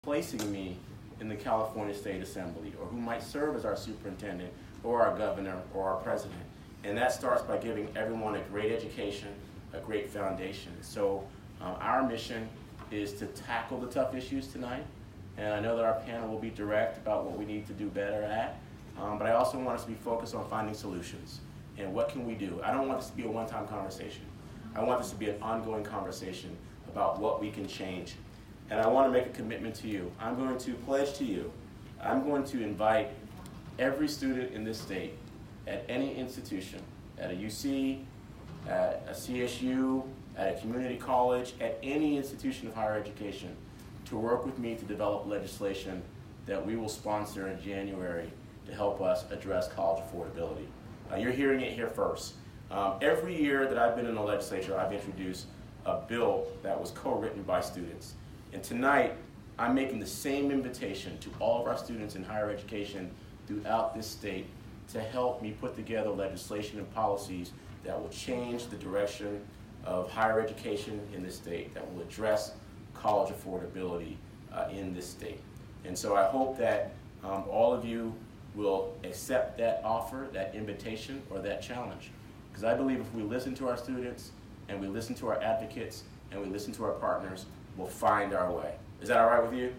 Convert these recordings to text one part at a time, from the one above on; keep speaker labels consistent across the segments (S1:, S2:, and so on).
S1: placing me in the California State Assembly, or who might serve as our superintendent, or our governor, or our president. And that starts by giving everyone a great education, a great foundation. So our mission is to tackle the tough issues tonight. And I know that our panel will be direct about what we need to do better at. But I also want us to be focused on finding solutions. And what can we do? I don't want this to be a one-time conversation. I want this to be an ongoing conversation about what we can change. And I want to make a commitment to you. I'm going to pledge to you, I'm going to invite every student in this state at any institution, at a UC, at a CSU, at a community college, at any institution of higher education, to work with me to develop legislation that we will sponsor in January to help us address college affordability. You're hearing it here first. Every year that I've been in the legislature, I've introduced a bill that was co-written by students. And tonight, I'm making the same invitation to all of our students in higher education throughout this state to help me put together legislation and policies that will change the direction of higher education in this state, that will address college affordability in this state. And so I hope that all of you will accept that offer, that invitation, or that challenge. Because I believe if we listen to our students, and we listen to our advocates, and we listen to our partners, we'll find our way. Is that all right with you?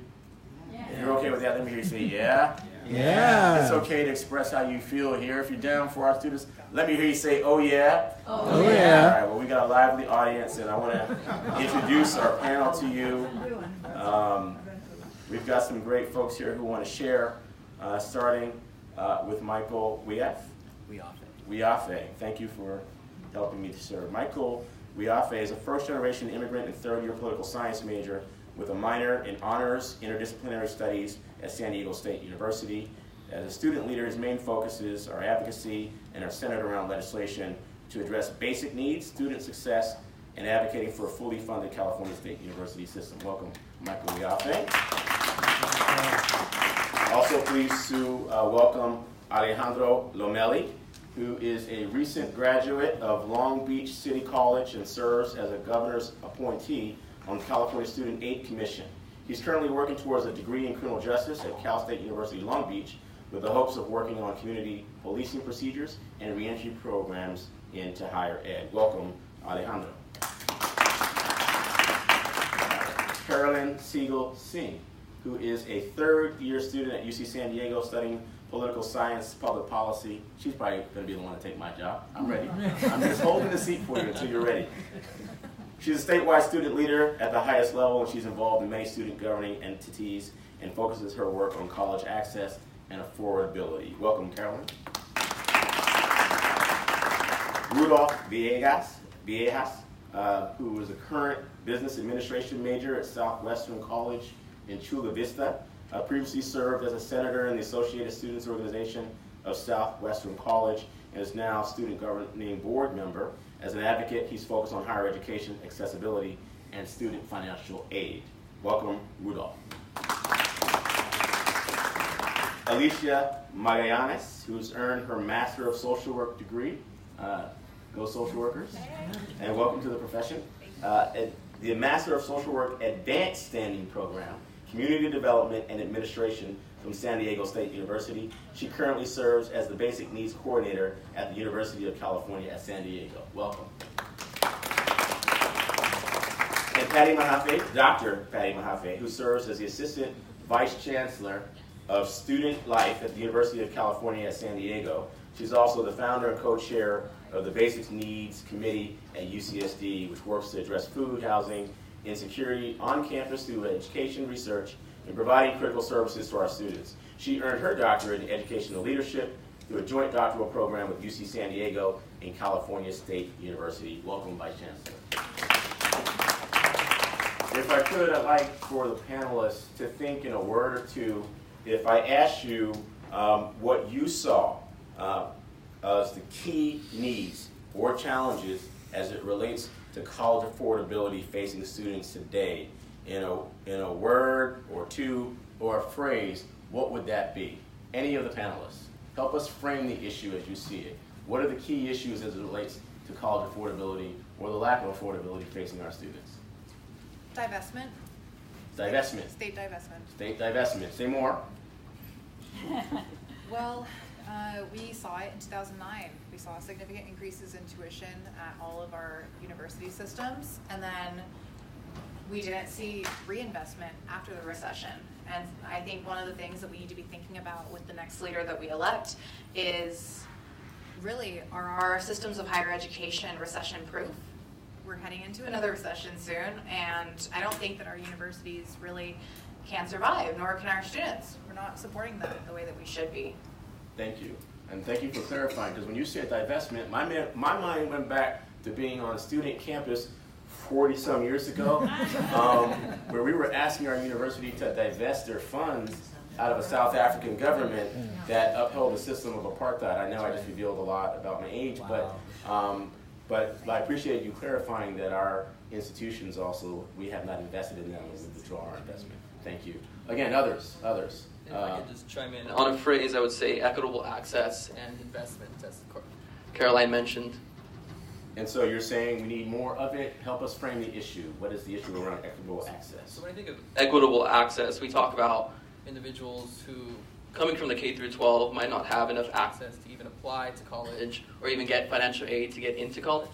S1: Yeah. If you're okay with that, let me hear you say yeah.
S2: Yeah.
S1: It's okay to express how you feel here. If you're down for our students, let me hear you say, oh yeah.
S2: Oh yeah.
S1: All right, well, we got a lively audience, and I want to introduce our panel to you. We've got some great folks here who want to share, starting with Michael Wiafe. Thank you for helping me to serve. Michael Wiafe is a first-generation immigrant and third-year political science major with a minor in honors interdisciplinary studies at San Diego State University. As a student leader, his main focuses are advocacy and are centered around legislation to address basic needs, student success, and advocating for a fully funded California State University system. Welcome, Michael Wiafe. Also pleased to welcome Alejandro Lomelli, who is a recent graduate of Long Beach City College and serves as a governor's appointee on the California Student Aid Commission. He's currently working towards a degree in criminal justice at Cal State University Long Beach with the hopes of working on community policing procedures and reentry programs into higher ed. Welcome, Alejandro. Carolyn Siegel-Singh, who is a third-year student at UC San Diego studying political science, public policy. She's probably going to be the one to take my job. I'm ready. I'm just holding the seat for you until you're ready. She's a statewide student leader at the highest level, and she's involved in many student governing entities and focuses her work on college access and affordability. Welcome, Carolyn. Rudolph Villegas, who is a current business administration major at Southwestern College in Chula Vista, previously served as a senator in the Associated Students Organization of Southwestern College and is now student governing board member. As an advocate, he's focused on higher education, accessibility, and student financial aid. Welcome, Rudolph. Alicia Magallanes, who's earned her Master of Social Work degree. Go social workers. And welcome to the profession. The Master of Social Work Advanced Standing Program, Community Development and Administration from San Diego State University. She currently serves as the Basic Needs Coordinator at the University of California at San Diego. Welcome. And Patty Mahaffey, Dr. Patty Mahaffey, who serves as the Assistant Vice Chancellor of Student Life at the University of California at San Diego. She's also the founder and co-chair of the Basic Needs Committee at UCSD, which works to address food, housing, insecurity on campus through education, research, and providing critical services to our students. She earned her doctorate in educational leadership through a joint doctoral program with UC San Diego and California State University. Welcome, Vice Chancellor. If I could, I'd like for the panelists to think in a word or two, if I asked you what you saw as the key needs or challenges as it relates to college affordability facing students today, in a word or two or a phrase, what would that be? Any of the panelists, help us frame the issue as you see it. What are the key issues as it relates to college affordability or the lack of affordability facing our students?
S3: Divestment.
S1: Divestment.
S3: State divestment.
S1: State divestment. Say more.
S3: Well, we saw it in 2009. We saw significant increases in tuition at all of our university systems, and then we didn't see reinvestment after the recession. And I think one of the things that we need to be thinking about with the next leader that we elect is really, are our systems of higher education recession-proof? We're heading into another recession soon, and I don't think that our universities really can survive, nor can our students. We're not supporting them the way that we should be.
S1: Thank you. And thank you for clarifying, because when you said divestment, my mind went back to being on a student campus 40-some years ago, where we were asking our university to divest their funds out of a South African government that upheld the system of apartheid. I know I just revealed a lot about my age, but I appreciate you clarifying that our institutions also, we have not invested in them and we withdraw our investment. Thank you. Again, others.
S4: If I could just chime in on a phrase, I would say equitable access and investment, as Caroline mentioned.
S1: And so you're saying we need more of it. Help us frame the issue. What is the issue around equitable access?
S4: So when I think of equitable access, we talk about individuals who, coming from the K through 12, might not have enough access to even apply to college or even get financial aid to get into college.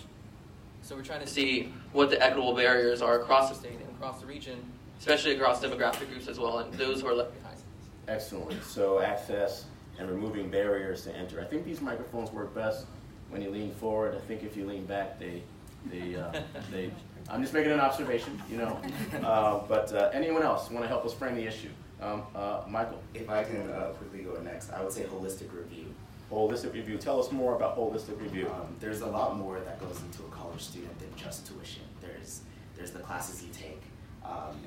S4: So we're trying to see what the equitable barriers are across the state and across the region, especially across demographic groups as well, and those who are left behind.
S1: Excellent. So access and removing barriers to enter. I think these microphones work best when you lean forward. I think if you lean back, they I'm just making an observation, you know. But anyone else want to help us frame the issue? Michael?
S5: If I can quickly go next, I would say holistic review.
S1: Holistic review. Tell us more about holistic review.
S5: There's a lot more that goes into a college student than just tuition. There's the classes you take,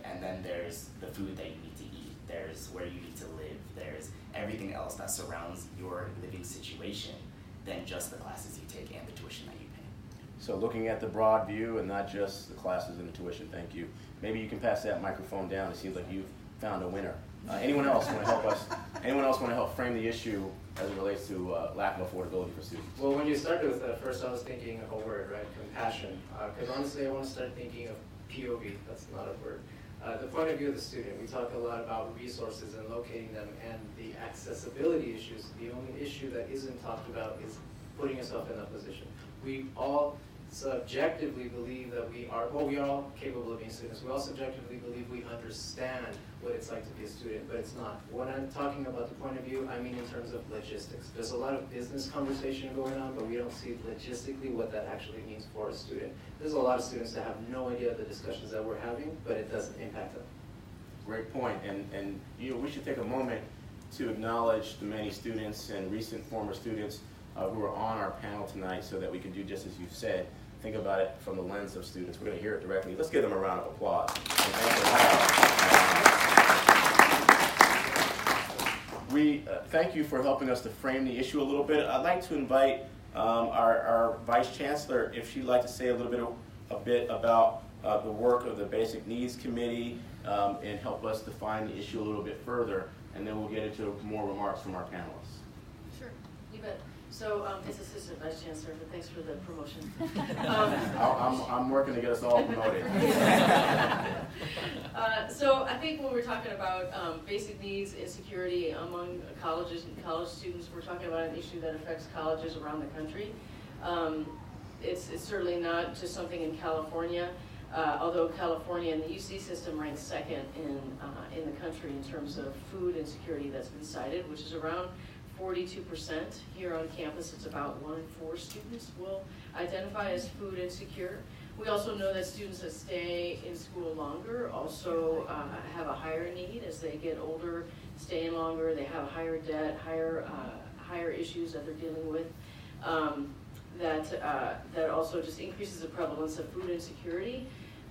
S5: and then there's the food that you need to eat. There's where you need to live. There's everything else that surrounds your living situation than just the classes you take and the tuition that you pay.
S1: So looking at the broad view and not just the classes and the tuition. Thank you. Maybe you can pass that microphone down. It seems like you've found a winner. Anyone else want to help us? Anyone else want to help frame the issue as it relates to lack of affordability for students?
S6: Well, when you started with that, first I was thinking of a word, right? Compassion. Because honestly, I want to start thinking of POV. That's not a word. The point of view of the student. We talk a lot about resources and locating them, and the accessibility issues. The only issue that isn't talked about is putting yourself in that position. We all subjectively believe that we are all capable of being students. We all subjectively believe we understand what it's like to be a student, but it's not. When I'm talking about the point of view, I mean in terms of logistics. There's a lot of business conversation going on, but we don't see logistically what that actually means for a student. There's a lot of students that have no idea the discussions that we're having, but it doesn't impact them.
S1: Great point. And you know, we should take a moment to acknowledge the many students and recent former students who are on our panel tonight, so that we can do just as you've said. Think about it from the lens of students. We're going to hear it directly. Let's give them a round of applause. We thank you for helping us to frame the issue a little bit. I'd like to invite our Vice Chancellor, if she'd like to say a bit about the work of the Basic Needs Committee and help us define the issue a little bit further, and then we'll get into more remarks from our panelists.
S7: Sure, you bet. So, as Assistant Vice Chancellor, but thanks for the promotion.
S1: I'm working to get us all promoted.
S7: So I think when we're talking about basic needs and security among colleges and college students, we're talking about an issue that affects colleges around the country. It's certainly not just something in California, although California and the UC system ranks second in the country in terms of food insecurity that's been cited, which is around 42%. Here on campus, it's about 1 in 4 students will identify as food insecure. We also know that students that stay in school longer also have a higher need as they get older, staying longer, they have higher debt, higher issues that they're dealing with. That also just increases the prevalence of food insecurity.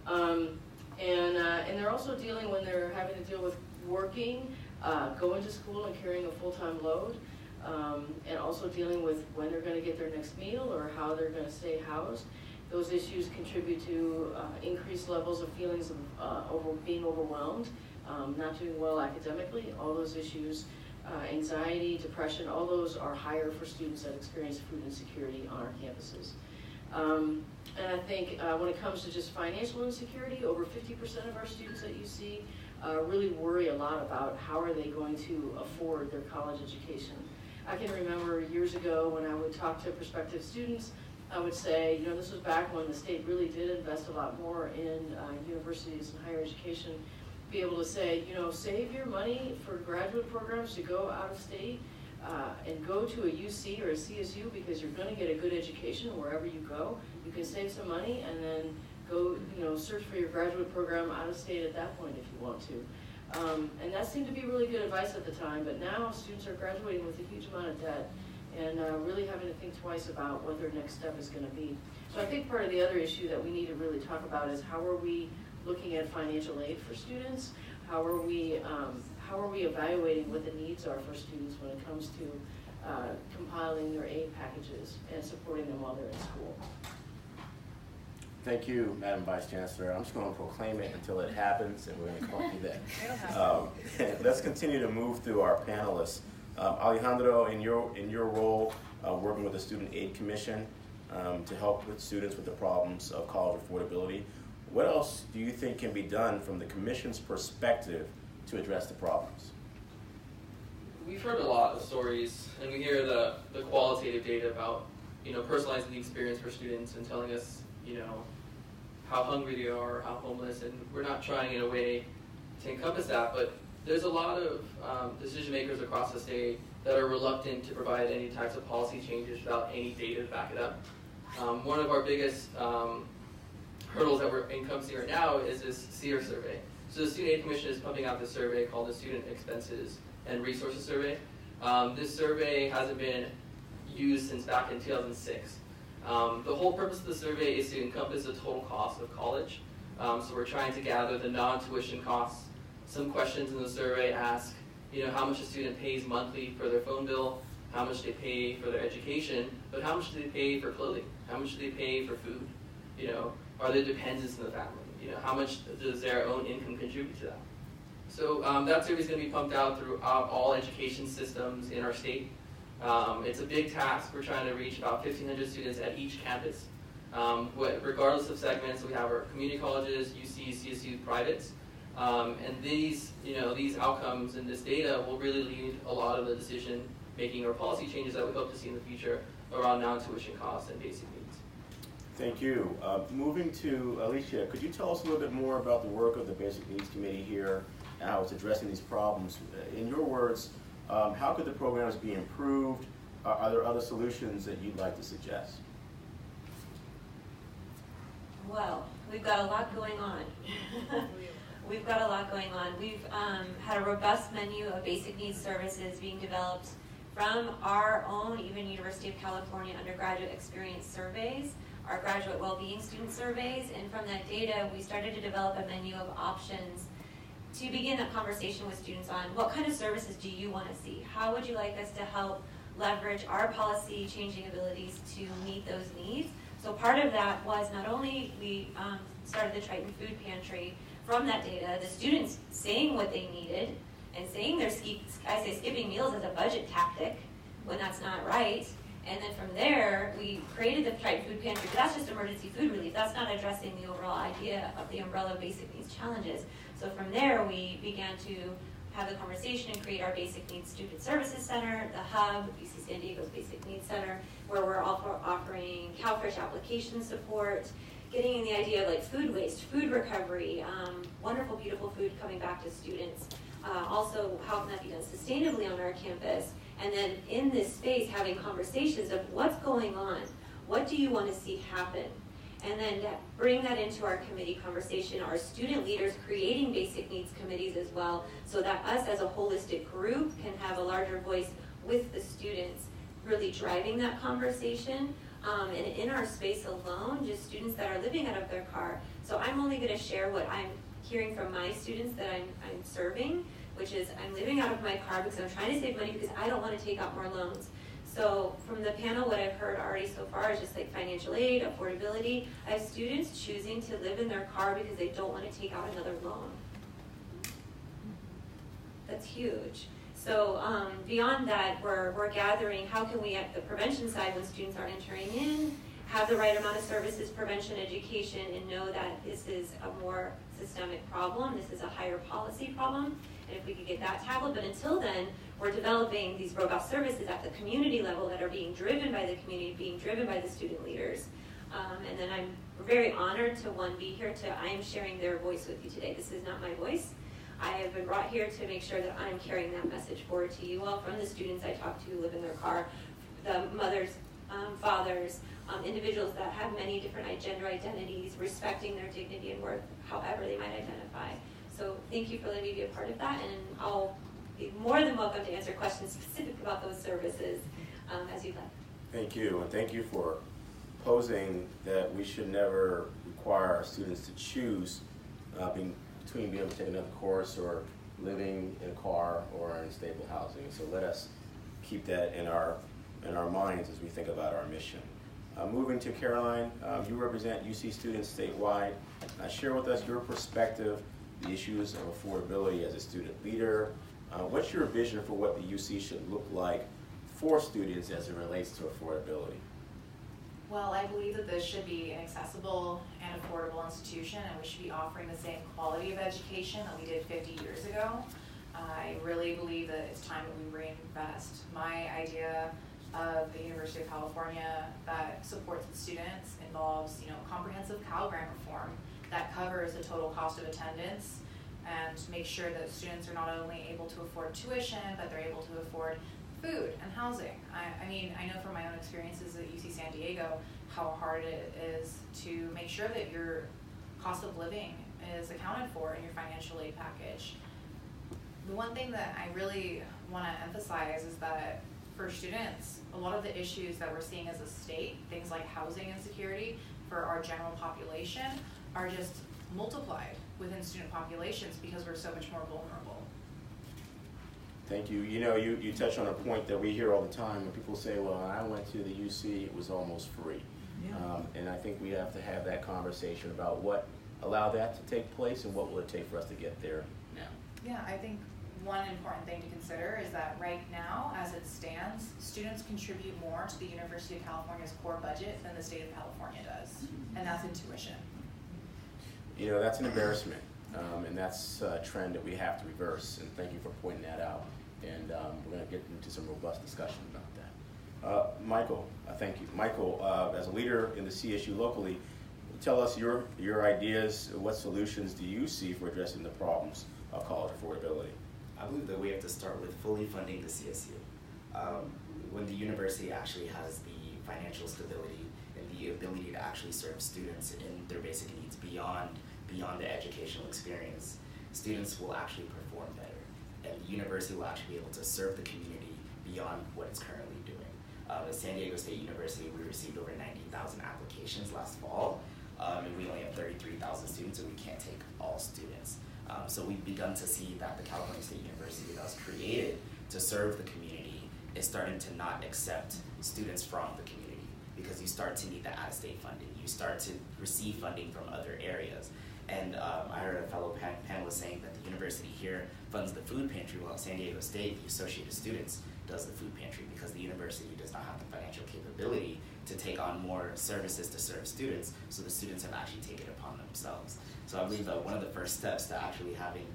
S7: And they're also dealing, when they're having to deal with working, going to school and carrying a full-time load, and also dealing with when they're going to get their next meal or how they're going to stay housed. Those issues contribute to increased levels of feelings of being overwhelmed, not doing well academically. All those issues, anxiety, depression, all those are higher for students that experience food insecurity on our campuses. And I think when it comes to just financial insecurity, over 50% of our students at UC really worry a lot about how are they going to afford their college education. I can remember years ago when I would talk to prospective students, I would say, you know, this was back when the state really did invest a lot more in universities and higher education, be able to say, you know, save your money for graduate programs to go out of state and go to a UC or a CSU because you're going to get a good education wherever you go. You can save some money and then go, you know, search for your graduate program out of state at that point if you want to. And that seemed to be really good advice at the time, but now students are graduating with a huge amount of debt and really having to think twice about what their next step is going to be. So I think part of the other issue that we need to really talk about is how are we looking at financial aid for students? How are we evaluating what the needs are for students when it comes to compiling their aid packages and supporting them while they're in school?
S1: Thank you, Madam Vice Chancellor. I'm just going to proclaim it until it happens, and we're going to call you that. Let's continue to move through our panelists. Alejandro, in your role working with the Student Aid Commission to help with students with the problems of college affordability, what else do you think can be done from the Commission's perspective to address the problems?
S4: We've heard a lot of stories, and we hear the qualitative data about, you know, personalizing the experience for students and telling us, you know, how hungry they are, how homeless, and we're not trying in a way to encompass that, but there's a lot of decision makers across the state that are reluctant to provide any types of policy changes without any data to back it up. One of our biggest hurdles that we're encompassing right now is this SEER survey. So the Student Aid Commission is pumping out this survey called the Student Expenses and Resources Survey. This survey hasn't been used since back in 2006. The whole purpose of the survey is to encompass the total cost of college. So we're trying to gather the non-tuition costs. Some questions in the survey ask, you know, how much a student pays monthly for their phone bill, how much they pay for their education, but how much do they pay for clothing? How much do they pay for food? You know, are there dependents in the family? You know, how much does their own income contribute to that? So that survey is going to be pumped out throughout all education systems in our state. It's a big task. We're trying to reach about 1,500 students at each campus. Regardless of segments, we have our community colleges, UCs, CSUs, privates. And these, you know, these outcomes and this data will really lead a lot of the decision making or policy changes that we hope to see in the future around non-tuition costs and basic needs.
S1: Thank you. Moving to Alicia, could you tell us a little bit more about the work of the Basic Needs Committee here and how it's addressing these problems? In your words, how could the programs be improved? Are there other solutions that you'd like to suggest?
S8: Well, we've got a lot going on. We've got a lot going on. We've had a robust menu of basic needs services being developed from our own, even University of California undergraduate experience surveys, our graduate well-being student surveys, and from that data, we started to develop a menu of options to begin that conversation with students on what kind of services do you want to see? How would you like us to help leverage our policy changing abilities to meet those needs? So part of that was not only we started the Triton Food Pantry from that data, the students saying what they needed and saying they're skipping meals as a budget tactic when that's not right. And then from there, we created the Triton Food Pantry, but that's just emergency food relief. That's not addressing the overall idea of the umbrella of basic needs challenges. So from there, we began to have the conversation and create our Basic Needs Student Services Center, the Hub, UC San Diego's Basic Needs Center, where we're also offering CalFresh application support, getting in the idea of like food waste, food recovery, wonderful, beautiful food coming back to students. Also, how can that be done sustainably on our campus? And then in this space, having conversations of what's going on, what do you want to see happen? And then bring that into our committee conversation, our student leaders creating basic needs committees as well, so that us as a holistic group can have a larger voice with the students, really driving that conversation. And in our space alone, just students that are living out of their car. So I'm only going to share what I'm hearing from my students that I'm serving, which is I'm living out of my car because I'm trying to save money because I don't want to take out more loans. So from the panel, what I've heard already so far is just like financial aid, affordability. I have students choosing to live in their car because they don't want to take out another loan. That's huge. So beyond that, we're gathering how can we at the prevention side when students are entering in, have the right amount of services, prevention, education, and know that this is a more systemic problem. This is a higher policy problem. And if we could get that tackled, but until then, we're developing these robust services at the community level that are being driven by the community, being driven by the student leaders. And then I'm very honored to, one, be here I am sharing their voice with you today. This is not my voice. I have been brought here to make sure that I'm carrying that message forward to you all from the students I talk to who live in their car, the mothers, fathers, individuals that have many different gender identities, respecting their dignity and worth, however they might identify. So thank you for letting me be a part of that, and I'll be more than welcome to answer questions specific about those services as you'd like.
S1: Thank you, and thank you for posing that we should never require our students to choose between being able to take another course or living in a car or in stable housing. So let us keep that in our minds as we think about our mission. Moving to Caroline, you represent UC students statewide. Share with us your perspective, the issues of affordability as a student leader. What's your vision for what the UC should look like for students as it relates to affordability?
S3: Well, I believe that this should be an accessible and affordable institution, and we should be offering the same quality of education that we did 50 years ago. I really believe that it's time that we reinvest. My idea of the University of California that supports the students involves, comprehensive Cal Grant reform that covers the total cost of attendance and makes sure that students are not only able to afford tuition, but they're able to afford food and housing. I mean, I know from my own experiences at UC San Diego how hard it is to make sure that your cost of living is accounted for in your financial aid package. The one thing that I really want to emphasize is that for students, a lot of the issues that we're seeing as a state, things like housing insecurity for our general population, are just multiplied within student populations because we're so much more vulnerable.
S1: Thank you. You touch on a point that we hear all the time when people say, well, I went to the UC, it was almost free. Yeah. And I think we have to have that conversation about what allowed that to take place and what will it take for us to get there now.
S3: Yeah, I think one important thing to consider is that right now, as it stands, students contribute more to the University of California's core budget than the state of California does, and that's in tuition.
S1: That's an embarrassment, and that's a trend that we have to reverse, and thank you for pointing that out. And we're going to get into some robust discussion about that. Michael, thank you. Michael, as a leader in the CSU locally, tell us your ideas. What solutions do you see for addressing the problems of college affordability?
S5: I believe that we have to start with fully funding the CSU. When the university actually has the financial stability and the ability to actually serve students in their basic needs beyond the educational experience, students will actually perform better. And the university will actually be able to serve the community beyond what it's currently doing. At San Diego State University, we received over 90,000 applications last fall, and we only have 33,000 students, and we can't take all students. So we've begun to see that the California State University that was created to serve the community is starting to not accept students from the community because you start to need the out-of-state funding. You start to receive funding from other areas. And I heard a fellow panelist saying that the university here funds the food pantry, while at San Diego State, the Associated Students does the food pantry because the university does not have the financial capability to take on more services to serve students, so the students have actually taken it upon themselves. So I believe that one of the first steps to actually having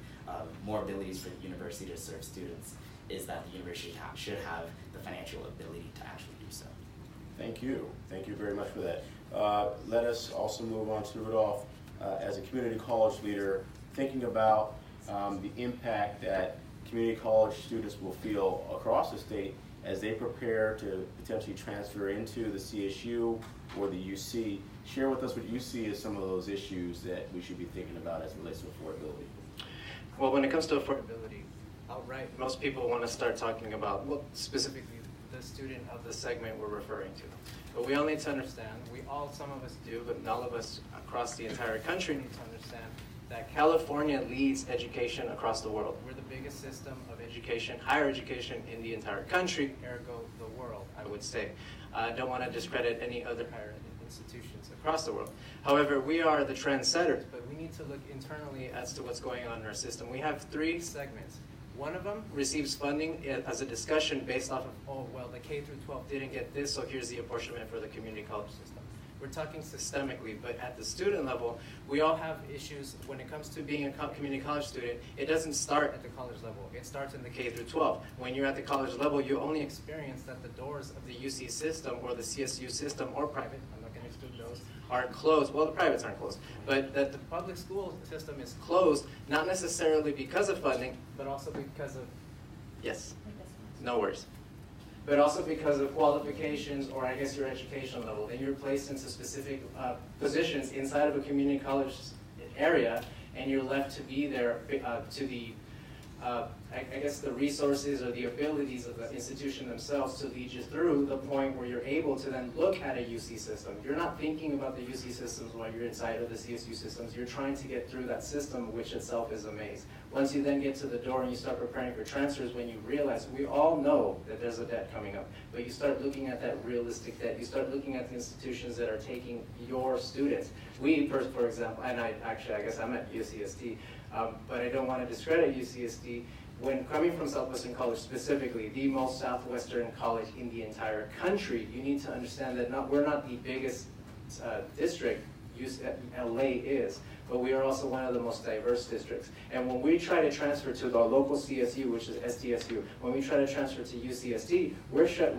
S5: more abilities for the university to serve students is that the university should have the financial ability to actually do so.
S1: Thank you. Thank you very much for that. Let us also move on to Rudolph. As a community college leader, thinking about the impact that community college students will feel across the state as they prepare to potentially transfer into the CSU or the UC. Share with us what you see as some of those issues that we should be thinking about as it relates to affordability.
S6: Well, when it comes to affordability, outright, most people want to start talking about, well, specifically the student of the segment we're referring to. But we all need to understand, some of us do, but all of us across the entire country need to understand that California leads education across the world. We're the biggest system of education, higher education in the entire country, ergo the world, I would say. I don't want to discredit any other higher institutions across the world. However, we are the trendsetters, but we need to look internally as to what's going on in our system. We have 3 segments. One of them receives funding as a discussion based off of, oh, well, the K through 12 didn't get this, so here's the apportionment for the community college system. We're talking systemically, but at the student level, we all have issues when it comes to being a community college student. It doesn't start at the college level. It starts in the K through 12. When you're at the college level, you only experience that the doors of the UC system or the CSU system or private, I'm not going to exclude those, are closed. Well, the privates aren't closed, but that the public school system is closed, not necessarily because of funding, but also because of, yes, no worries. But also because of qualifications, or I guess your education level. Then you're placed into specific positions inside of a community college area, and you're left to be there to the, I guess the resources or the abilities of the institution themselves to lead you through the point where you're able to then look at a UC system. You're not thinking about the UC systems while you're inside of the CSU systems. You're trying to get through that system, which itself is a maze. Once you then get to the door and you start preparing for transfers, when you realize, we all know that there's a debt coming up, but you start looking at that realistic debt. You start looking at the institutions that are taking your students. We, for example, and I guess I'm at UCSD, but I don't want to discredit UCSD. When coming from Southwestern College specifically, the most southwestern college in the entire country, you need to understand that we're not the biggest district LA is, but we are also one of the most diverse districts. And when we try to transfer to the local CSU, which is SDSU, when we try to transfer to UCSD,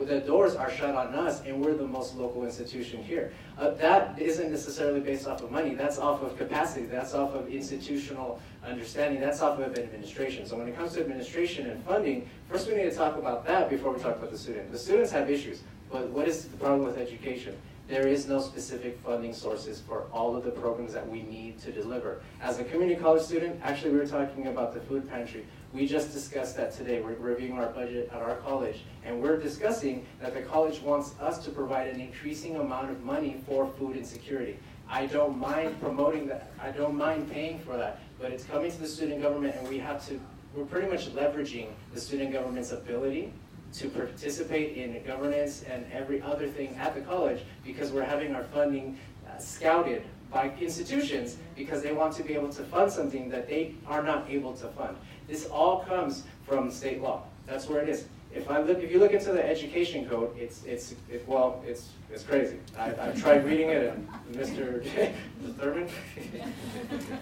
S6: the doors are shut on us, and we're the most local institution here. That isn't necessarily based off of money. That's off of capacity. That's off of institutional understanding. That's off of administration. So when it comes to administration and funding, first we need to talk about that before we talk about the student. The students have issues, but what is the problem with education? There is no specific funding sources for all of the programs that we need to deliver. As a community college student, actually we were talking about the food pantry. We just discussed that today. We're reviewing our budget at our college, and we're discussing that the college wants us to provide an increasing amount of money for food insecurity. I don't mind promoting that. I don't mind paying for that, but it's coming to the student government, and we're pretty much leveraging the student government's ability to participate in governance and every other thing at the college, because we're having our funding scouted by institutions because they want to be able to fund something that they are not able to fund. This all comes from state law. That's where it is. If you look into the education code, it's crazy. I've tried reading it, and Mr. Thurmond.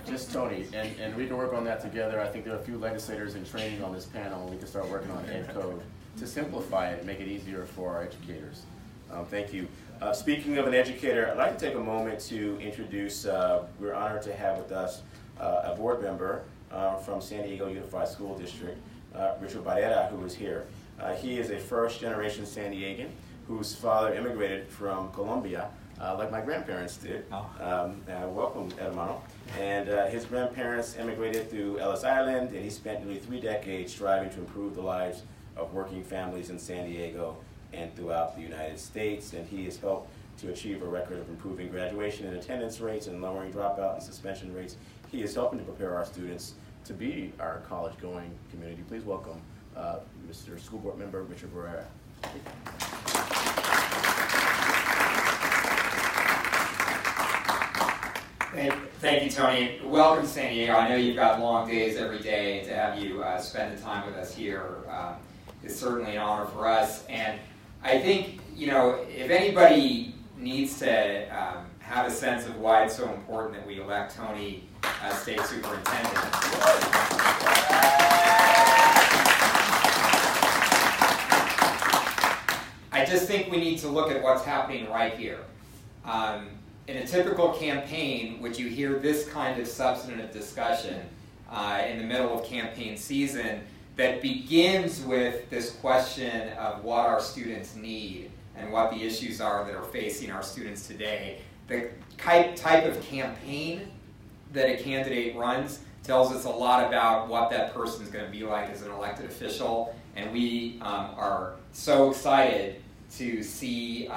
S1: Just Tony, and we can work on that together. I think there are a few legislators in training on this panel, and we can start working on ed code to simplify it and make it easier for our educators. Thank you. Speaking of an educator, I'd like to take a moment to introduce, we're honored to have with us a board member from San Diego Unified School District, Richard Barrera, who is here. He is a first-generation San Diegan whose father immigrated from Colombia, like my grandparents did. Welcome, hermano. And his grandparents immigrated through Ellis Island, and he spent nearly 3 decades striving to improve the lives of working families in San Diego and throughout the United States. And he has helped to achieve a record of improving graduation and attendance rates and lowering dropout and suspension rates. He is helping to prepare our students to be our college-going community. Please welcome Mr. School Board Member Richard Barrera.
S9: Thank you, Tony. Welcome to San Diego. I know you've got long days every day, and to have you spend the time with us here is certainly an honor for us. And I think, if anybody needs to have a sense of why it's so important that we elect Tony as state superintendent, I just think we need to look at what's happening right here. In a typical campaign, would you hear this kind of substantive discussion in the middle of campaign season that begins with this question of what our students need and what the issues are that are facing our students today? The type of campaign that a candidate runs tells us a lot about what that person is going to be like as an elected official, and we are so excited to see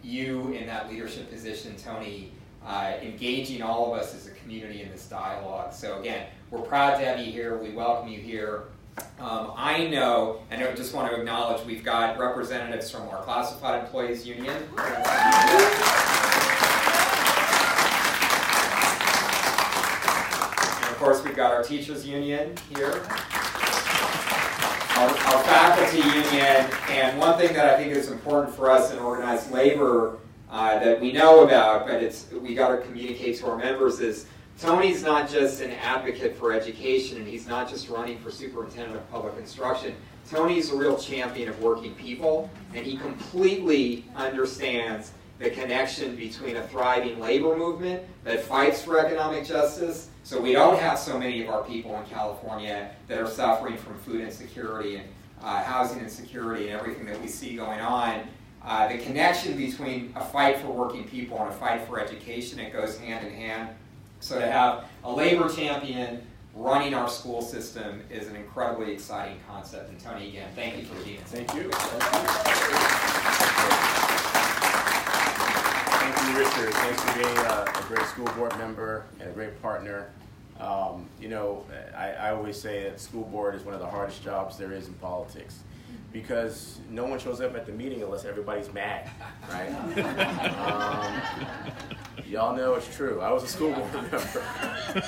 S9: you in that leadership position, Tony, engaging all of us as a community in this dialogue. So again, we're proud to have you here. We welcome you here. I know, and I just want to acknowledge, we've got representatives from our Classified Employees Union. And of course, we've got our Teachers Union here. Our faculty union, and one thing that I think is important for us in organized labor that we know about, but we got to communicate to our members is Tony's not just an advocate for education, and he's not just running for Superintendent of Public Instruction. Tony's a real champion of working people, and he completely understands the connection between a thriving labor movement that fights for economic justice, so we don't have so many of our people in California that are suffering from food insecurity and housing insecurity and everything that we see going on. The connection between a fight for working people and a fight for education, it goes hand in hand. So to have a labor champion running our school system is an incredibly exciting concept. And Tony, again, thank you for being here.
S1: Thank you. Thank you, Richard. Thanks for being a great school board member and a great partner. You know, I always say that school board is one of the hardest jobs there is in politics, because no one shows up at the meeting unless everybody's mad, right? Y'all know it's true. I was a school board member,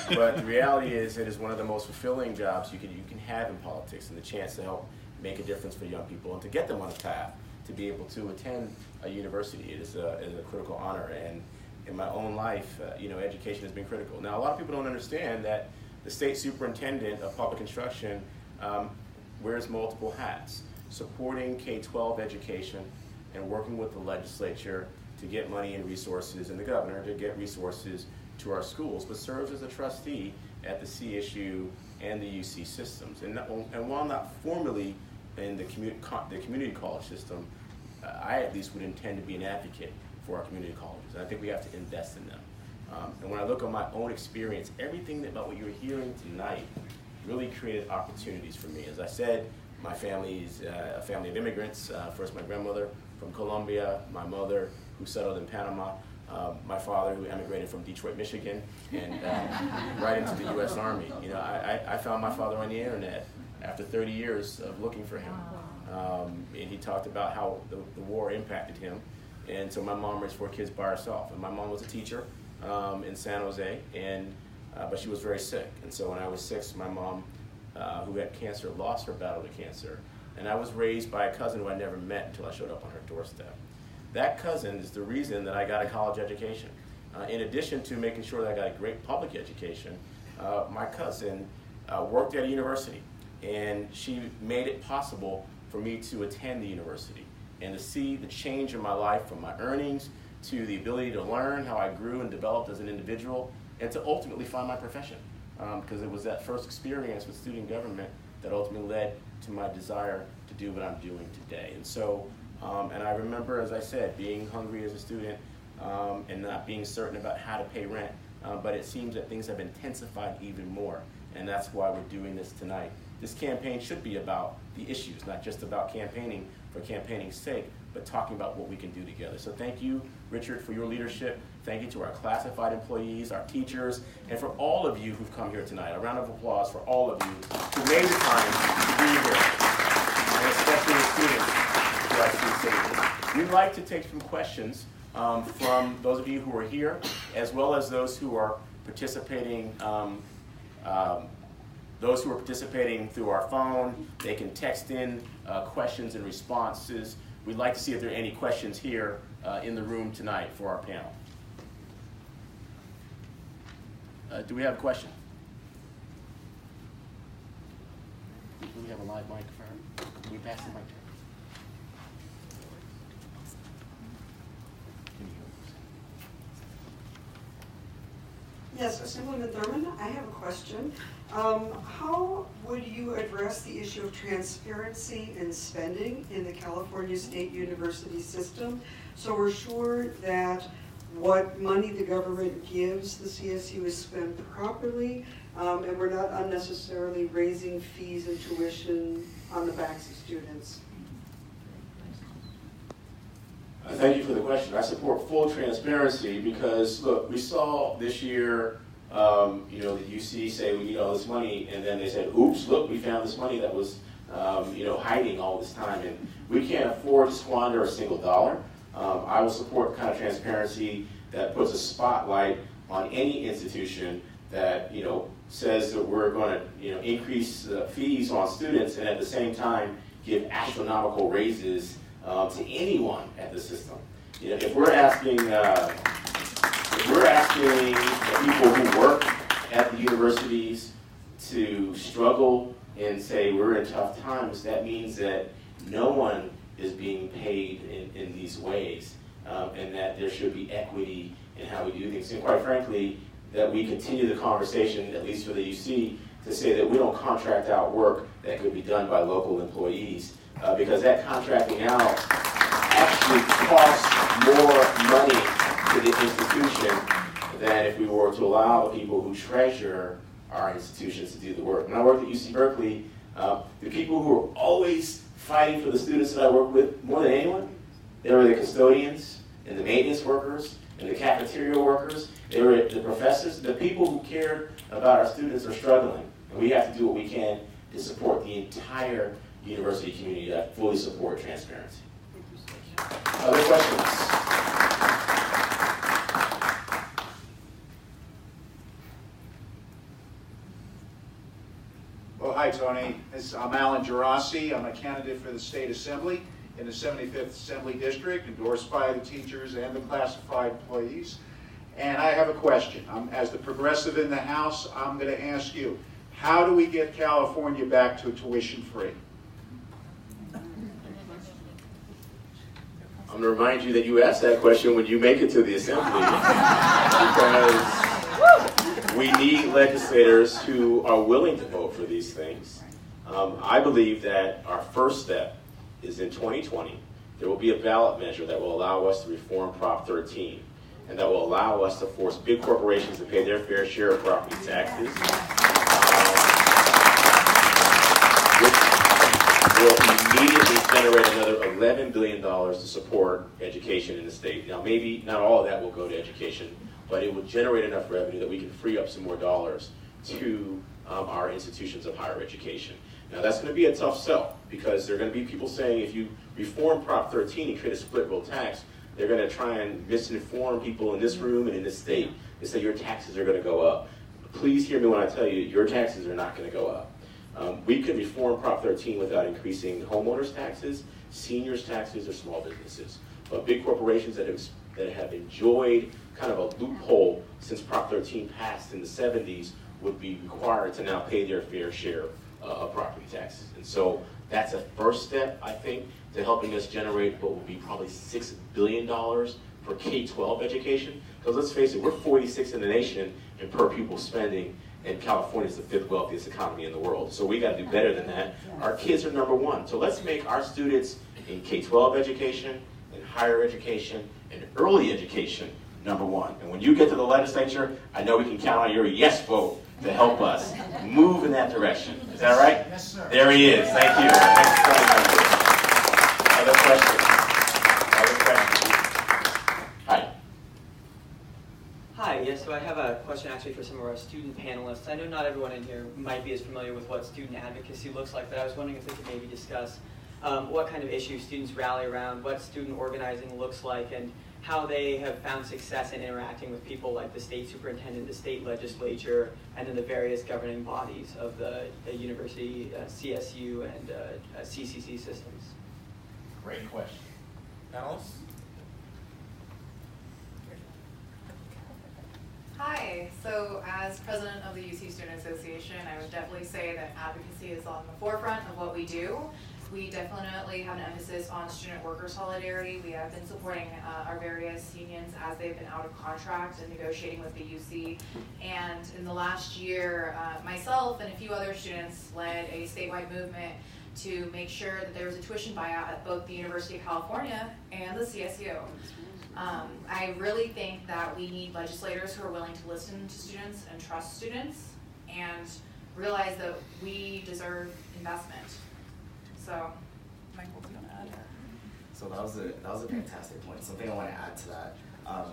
S1: but the reality is it is one of the most fulfilling jobs you can have in politics, and the chance to help make a difference for young people and to get them on the path to be able to attend a university. It is a critical honor, and in my own life, you know, education has been critical. Now, a lot of people don't understand that the state superintendent of public instruction wears multiple hats, supporting K-12 education and working with the legislature to get money and resources, and the governor to get resources to our schools, but serves as a trustee at the CSU and the UC systems. And while not formally in the community college system, I at least would intend to be an advocate for our community colleges. And I think we have to invest in them. And when I look at my own experience, everything about what you're hearing tonight really created opportunities for me. As I said, my family is a family of immigrants. First, my grandmother from Colombia, my mother who settled in Panama, my father who emigrated from Detroit, Michigan, and right into the U.S. Army. You know, I found my father on the internet after 30 years of looking for him. And he talked about how the war impacted him. And so my mom raised 4 kids by herself. And my mom was a teacher in San Jose, but she was very sick. And so when I was 6, my mom, who had cancer, lost her battle to cancer. And I was raised by a cousin who I never met until I showed up on her doorstep. That cousin is the reason that I got a college education. In addition to making sure that I got a great public education, my cousin worked at a university, and she made it possible for me to attend the university and to see the change in my life, from my earnings to the ability to learn how I grew and developed as an individual, and to ultimately find my profession. Because it was that first experience with student government that ultimately led to my desire to do what I'm doing today. And so, and I remember, as I said, being hungry as a student and not being certain about how to pay rent, but it seems that things have intensified even more, and that's why we're doing this tonight. This campaign should be about the issues, not just about campaigning for campaigning's sake, but talking about what we can do together. So thank you, Richard, for your leadership. Thank you to our classified employees, our teachers, and for all of you who've come here tonight. A round of applause for all of you who made the time to be here, and especially the students who I see safely. We'd like to take some questions from those of you who are here, as well as those who are participating. Those who are participating through our phone, they can text in questions and responses. We'd like to see if there are any questions here in the room tonight for our panel. Do we have a question? Do we have a live microphone? Can we pass the mic to her?
S10: Yes, Assemblyman Thurmond, I have a question. How would you address the issue of transparency in spending in the California State University system, so we're sure that what money the government gives the CSU is spent properly, and we're not unnecessarily raising fees and tuition on the backs of students?
S1: Thank you for the question. I support full transparency because, look, we saw this year, you know, the UC say we need all this money, and then they said, oops, look, we found this money that was, you know, hiding all this time, and we can't afford to squander a single dollar. I will support the kind of transparency that puts a spotlight on any institution that, you know, says that we're going to, you know, increase fees on students and at the same time give astronomical raises to anyone at the system. You know, if we're asking the people who work at the universities to struggle and say we're in tough times, that means that no one is being paid in these ways, and that there should be equity in how we do things. And quite frankly, that we continue the conversation, at least for the UC, to say that we don't contract out work that could be done by local employees, because that contracting out actually costs more money to the institution than if we were to allow the people who treasure our institutions to do the work. When I worked at UC Berkeley, the people who were always fighting for the students that I worked with more than anyone, they were the custodians and the maintenance workers and the cafeteria workers. They were the professors. The people who cared about our students are struggling, and we have to do what we can to support the entire university community that fully support transparency. Other questions?
S11: Well, hi, Tony. I'm Alan Gerasi. I'm a candidate for the State Assembly in the 75th Assembly District, endorsed by the teachers and the classified employees. And I have a question. As the progressive in the House, I'm going to ask you, how do we get California back to tuition free?
S1: I'm going to remind you that you asked that question when you make it to the Assembly, because we need legislators who are willing to vote for these things. I believe that our first step is in 2020. There will be a ballot measure that will allow us to reform Prop 13, and that will allow us to force big corporations to pay their fair share of property taxes, which will immediately generate another $11 billion to support education in the state. Now, maybe not all of that will go to education, but it will generate enough revenue that we can free up some more dollars to our institutions of higher education. Now, that's going to be a tough sell, because there are going to be people saying if you reform Prop 13 and create a split roll tax, they're going to try and misinform people in this room and in this state. They say your taxes are going to go up. Please hear me when I tell you, your taxes are not going to go up. We could reform Prop 13 without increasing homeowners' taxes, seniors' taxes, or small businesses. But big corporations that have enjoyed kind of a loophole since Prop 13 passed in the 70s would be required to now pay their fair share of property taxes. And so that's a first step, I think, to helping us generate what will be probably $6 billion for K-12 education. Because let's face it, we're 46th in the nation in per pupil spending, and California is the 5th wealthiest economy in the world. So we got to do better than that. Our kids are number one. So let's make our students in K-12 education, in higher education, and early education number one. And when you get to the legislature, I know we can count on your yes vote to help us move in that direction. Is that right?
S11: Yes, sir.
S1: There he is. Thank you. Other questions? Other questions? Hi.
S12: Hi, yes, so I have a question actually for some of our student panelists. I know not everyone in here might be as familiar with what student advocacy looks like, but I was wondering if we could maybe discuss what kind of issues students rally around, what student organizing looks like, and how they have found success in interacting with people like the state superintendent, the state legislature, and then the various governing bodies of the university, CSU, and CCC systems.
S1: Great question. Panelists?
S3: Hi, so as president of the UC Student Association, I would definitely say that advocacy is on the forefront of what we do. We definitely have an emphasis on student worker solidarity. We have been supporting our various unions as they've been out of contract and negotiating with the UC. And in the last year, myself and a few other students led a statewide movement to make sure that there was a tuition buyout at both the University of California and the CSU. I really think that we need legislators who are willing to listen to students and trust students and realize that we deserve investment. So, Michael, do you want to add?
S5: So that was a fantastic point. Something I want to add to that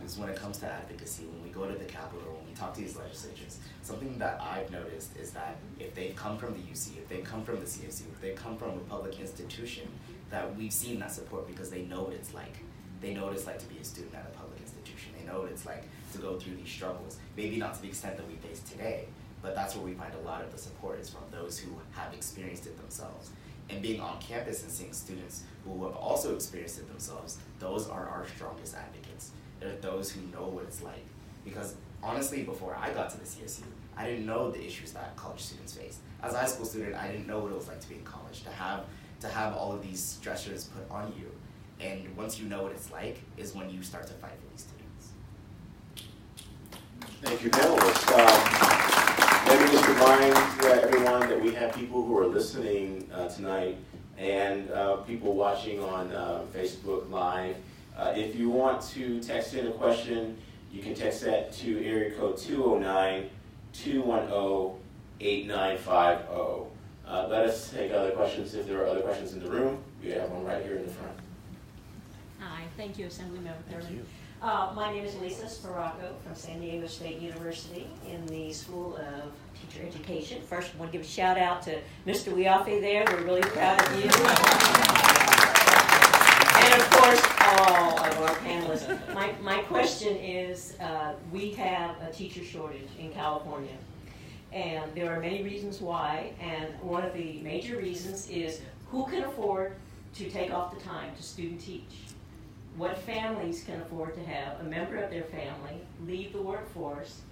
S5: is when it comes to advocacy, when we go to the Capitol, when we talk to these legislatures, something that I've noticed is that if they come from the UC, if they come from the CSU, if they come from a public institution, that we've seen that support because they know what it's like. They know what it's like to be a student at a public institution. They know what it's like to go through these struggles. Maybe not to the extent that we face today, but that's where we find a lot of the support is from those who have experienced it themselves. and being on campus and seeing students who have also experienced it themselves, those are our strongest advocates. They're those who know what it's like. Because honestly, before I got to the CSU, I didn't know the issues that college students face. As a high school student, I didn't know what it was like to be in college, to have all of these stressors put on you. And once you know what it's like, is when you start to fight for these students.
S1: Thank you, panelists. Let me just remind everyone that we have people who are listening tonight and people watching on Facebook Live. If you want to text in a question, you can text that to area code 209-210-8950. Let us take other questions if there are other questions in the room. We have one right here in the front.
S13: Hi, thank you, Assemblymember Thurmond.
S1: Thank you.
S13: My name is Lisa Sparaco from San Diego State University in the School of Teacher Education. First, I want to give a shout out to Mr. Wiafe there. We're really proud of you. And of course, all of our panelists. My question is, we have a teacher shortage in California. And there are many reasons why, and one of the major reasons is who can afford to take off the time to student teach? What families can afford to have a member of their family leave the workforce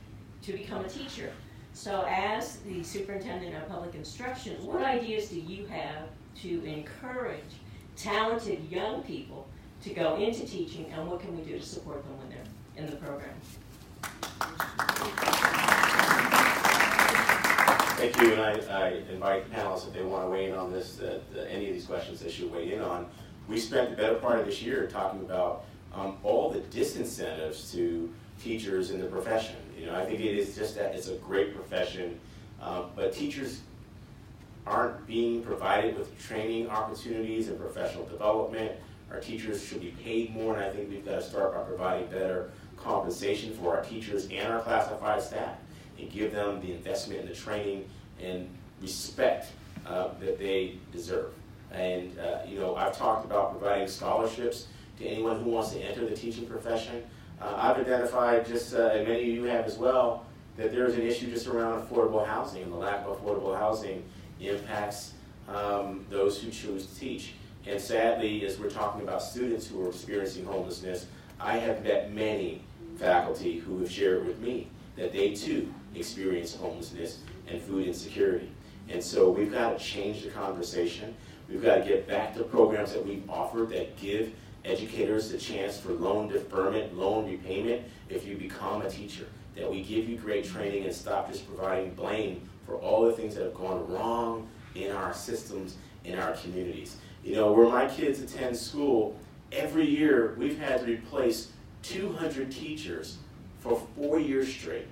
S13: to become a teacher? So as the Superintendent of Public Instruction, what ideas do you have to encourage talented young people to go into teaching, and what can we do to support them when they're in the program?
S1: Thank you, and I invite panelists if they want to weigh in on this, any of these questions they should weigh in on. We spent the better part of this year talking about all the disincentives to teachers in the profession. You know, I think it is just that it's a great profession, but teachers aren't being provided with training opportunities and professional development. Our teachers should be paid more, and I think we've got to start by providing better compensation for our teachers and our classified staff and give them the investment in the training and respect that they deserve. And you know, I've talked about providing scholarships to anyone who wants to enter the teaching profession. I've identified, just and many of you have as well, that there's an issue just around affordable housing, and the lack of affordable housing impacts those who choose to teach. And sadly, as we're talking about students who are experiencing homelessness, I have met many faculty who have shared with me that they too experience homelessness and food insecurity. And so we've got to change the conversation. We've got to get back to programs that we've offered that give educators the chance for loan deferment, loan repayment if you become a teacher, that we give you great training and stop just providing blame for all the things that have gone wrong in our systems, in our communities. You know, where my kids attend school, every year we've had to replace 200 teachers for 4 years straight.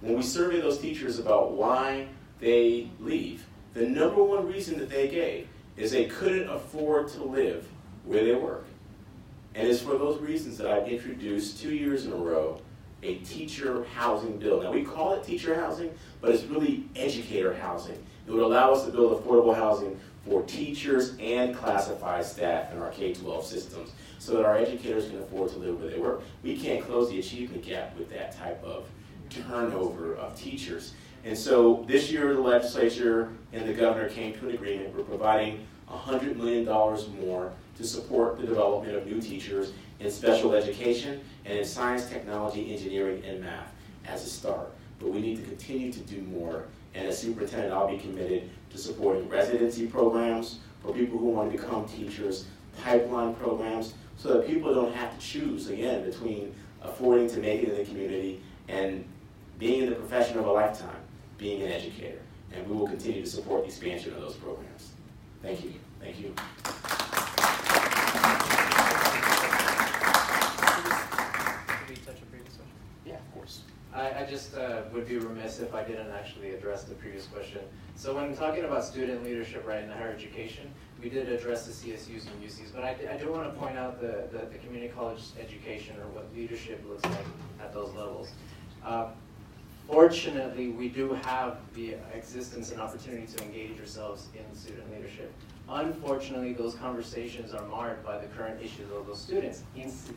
S1: When we survey those teachers about why they leave, the number one reason that they gave is they couldn't afford to live where they work. And it's for those reasons that I've introduced 2 years in a row a teacher housing bill. Now we call it teacher housing, but it's really educator housing. It would allow us to build affordable housing for teachers and classified staff in our K-12 systems so that our educators can afford to live where they work. We can't close the achievement gap with that type of turnover of teachers. And so this year the legislature and the governor came to an agreement. We're providing $100 million more to support the development of new teachers in special education and in science, technology, engineering, and math as a start. But we need to continue to do more. And as superintendent, I'll be committed to supporting residency programs for people who want to become teachers, pipeline programs, so that people don't have to choose, again, between affording to make it in the community and being in the profession of a lifetime, being an educator. And we will continue to support the expansion of those programs. Thank you. Thank you.
S6: Yeah, of course. I just would be remiss if I didn't actually address the previous question. So when talking about student leadership, right, in higher education, we did address the CSUs and UCs, but I do want to point out the community college education, or what leadership looks like at those levels. Fortunately, we do have the existence and opportunity to engage ourselves in student leadership. Unfortunately, those conversations are marred by the current issues of those students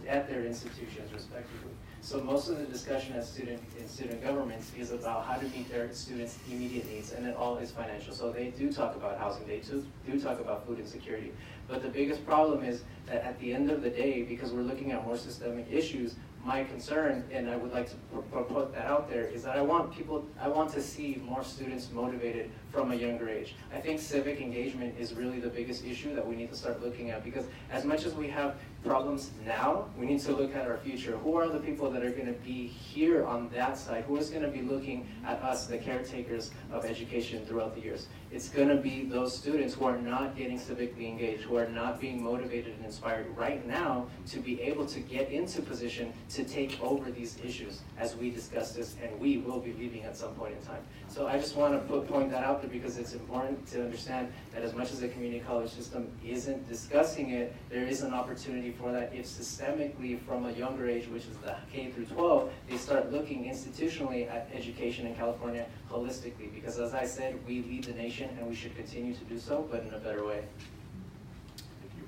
S6: at their institutions respectively. So most of the discussion in student governments is about how to meet their students' immediate needs, and it all is financial. So they do talk about housing, they do talk about food insecurity. But the biggest problem is that at the end of the day, because we're looking at more systemic issues, my concern, and I would like to put that out there, is that I want to see more students motivated from a younger age. I think civic engagement is really the biggest issue that we need to start looking at, because as much as we have problems now, we need to look at our future. Who are the people that are going to be here on that side? Who is going to be looking at us, the caretakers of education throughout the years? It's going to be those students who are not getting civically engaged, who are not being motivated and inspired right now to be able to get into position to take over these issues as we discuss this, and we will be leaving at some point in time. So I just want to point that out there, because it's important to understand that as much as the community college system isn't discussing it, there is an opportunity for that if systemically from a younger age, which is the K through 12, they start looking institutionally at education in California holistically. Because as I said, we lead the nation and we should continue to do so, but in a better way.
S1: Thank you.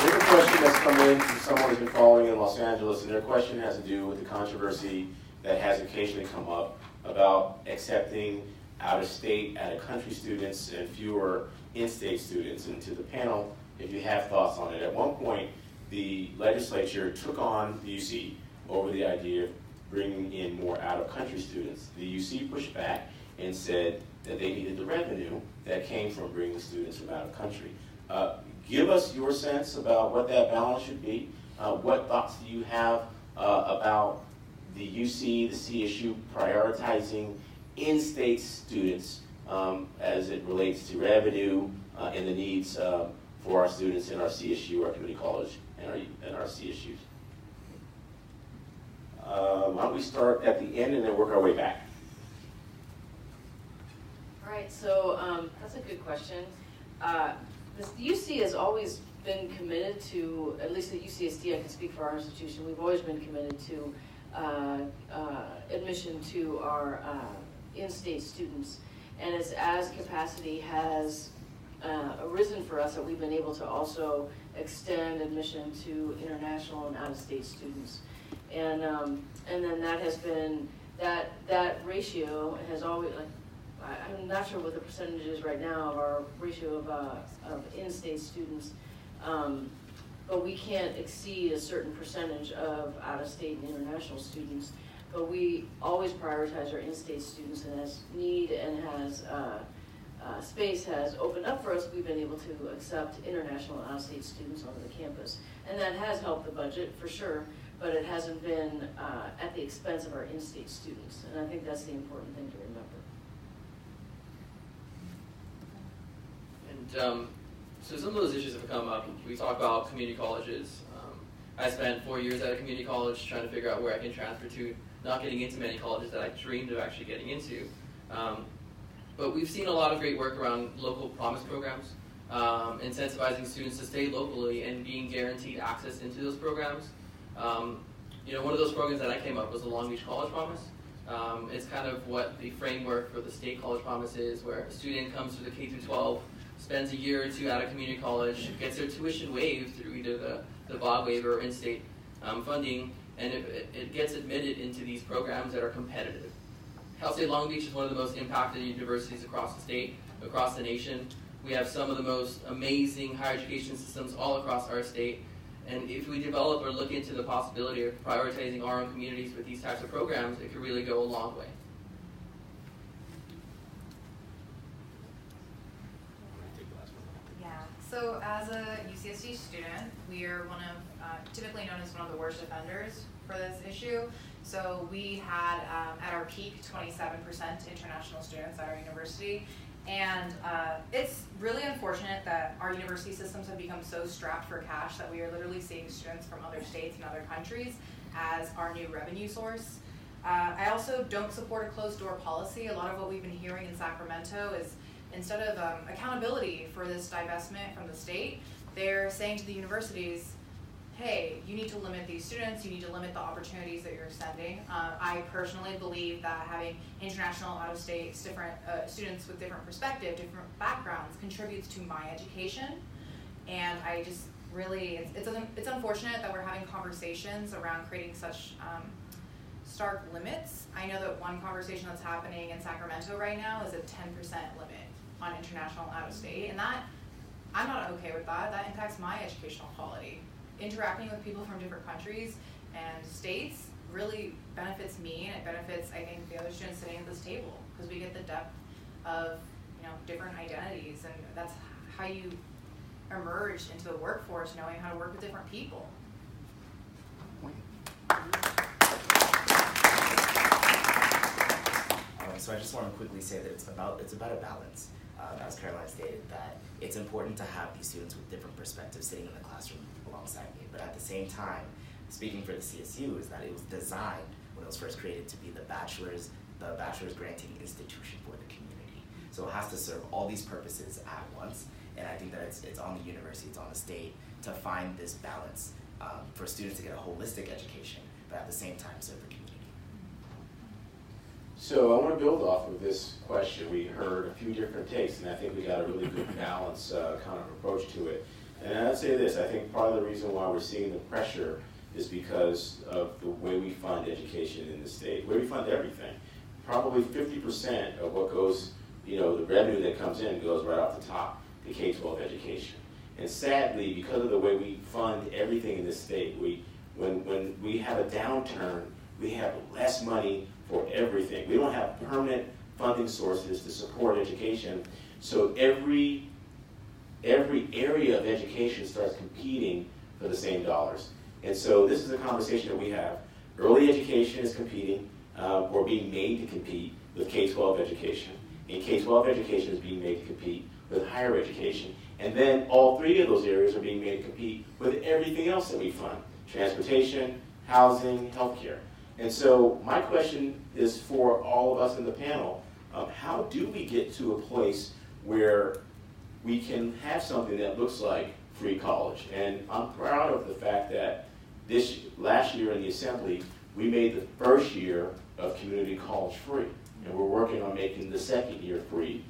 S1: There's a question that's come in from someone who's been following in Los Angeles, and their question has to do with the controversy that has occasionally come up about accepting out-of-state, out-of-country students and fewer in-state students. And to the panel, if you have thoughts on it. At one point, the legislature took on the UC over the idea of bringing in more out-of-country students. The UC pushed back and said that they needed the revenue that came from bringing students from out-of-country. Give us your sense about what that balance should be. What thoughts do you have about the UC, the CSU prioritizing in-state students as it relates to revenue and the needs for our students in our CSU, our community college, and our CSUs? Why don't we start at the end and then work our way back?
S7: All right, so that's a good question. The UC has always been committed to, at least at UCSD, I can speak for our institution, we've always been committed to admission to our in-state students. And it's as capacity has arisen for us that we've been able to also extend admission to international and out-of-state students. And then that has been, that ratio has always, I'm not sure what the percentage is right now of our ratio of in-state students, but we can't exceed a certain percentage of out-of-state and international students. But we always prioritize our in-state students, and as need and as space has opened up for us, we've been able to accept international and out-of-state students onto the campus. And that has helped the budget, for sure, but it hasn't been at the expense of our in-state students. And I think that's the important thing to remember.
S4: So some of those issues have come up. We talk about community colleges. I spent 4 years at a community college trying to figure out where I can transfer to, not getting into many colleges that I dreamed of actually getting into. But we've seen a lot of great work around local promise programs, incentivizing students to stay locally and being guaranteed access into those programs. One of those programs that I came up was the Long Beach College Promise. It's kind of what the framework for the state college promise is, where a student comes through the K through 12, spends a year or two at a community college, gets their tuition waived through either the BOG waiver or in-state funding, and it gets admitted into these programs that are competitive. Cal State Long Beach is one of the most impacted universities across the state, across the nation. We have some of the most amazing higher education systems all across our state, and if we develop or look into the possibility of prioritizing our own communities with these types of programs, it could really go a long way.
S3: So as a UCSD student, we are typically known as one of the worst offenders for this issue. So we had, at our peak, 27% international students at our university. And it's really unfortunate that our university systems have become so strapped for cash that we are literally seeing students from other states and other countries as our new revenue source. I also don't support a closed door policy. A lot of what we've been hearing in Sacramento is, instead of accountability for this divestment from the state, they're saying to the universities, hey, you need to limit these students, you need to limit the opportunities that you're sending. I personally believe that having international, out-of-state, different students with different perspective, different backgrounds contributes to my education. And I just really, it's unfortunate that we're having conversations around creating such stark limits. I know that one conversation that's happening in Sacramento right now is a 10% limit on international and out-of-state, and that, I'm not okay with that. That impacts my educational quality. Interacting with people from different countries and states really benefits me, and it benefits, I think, the other students sitting at this table, because we get the depth of, different identities, and that's how you emerge into the workforce, knowing how to work with different people.
S5: So I just want to quickly say that it's about a balance. As Caroline stated, that it's important to have these students with different perspectives sitting in the classroom alongside me. But at the same time, speaking for the CSU, is that it was designed when it was first created to be the bachelor's granting institution for the community. So it has to serve all these purposes at once. And I think that it's on the university, it's on the state to find this balance for students to get a holistic education, but at the same time serve the community.
S1: So I want to build off of this question. We heard a few different takes, and I think we got a really good balance kind of approach to it. And I'd say this, I think part of the reason why we're seeing the pressure is because of the way we fund education in the state, where we fund everything. Probably 50% of what goes, the revenue that comes in goes right off the top to K-12 education. And sadly, because of the way we fund everything in this state, when we have a downturn, we have less money for everything. We don't have permanent funding sources to support education, so every area of education starts competing for the same dollars. And so this is a conversation that we have. Early education is competing, or being made to compete with K-12 education. And K-12 education is being made to compete with higher education. And then all three of those areas are being made to compete with everything else that we fund: transportation, housing, healthcare. And so my question is for all of us in the panel, how do we get to a place where we can have something that looks like free college? And I'm proud of the fact that last year in the Assembly, we made the first year of community college free. And we're working on making the second year free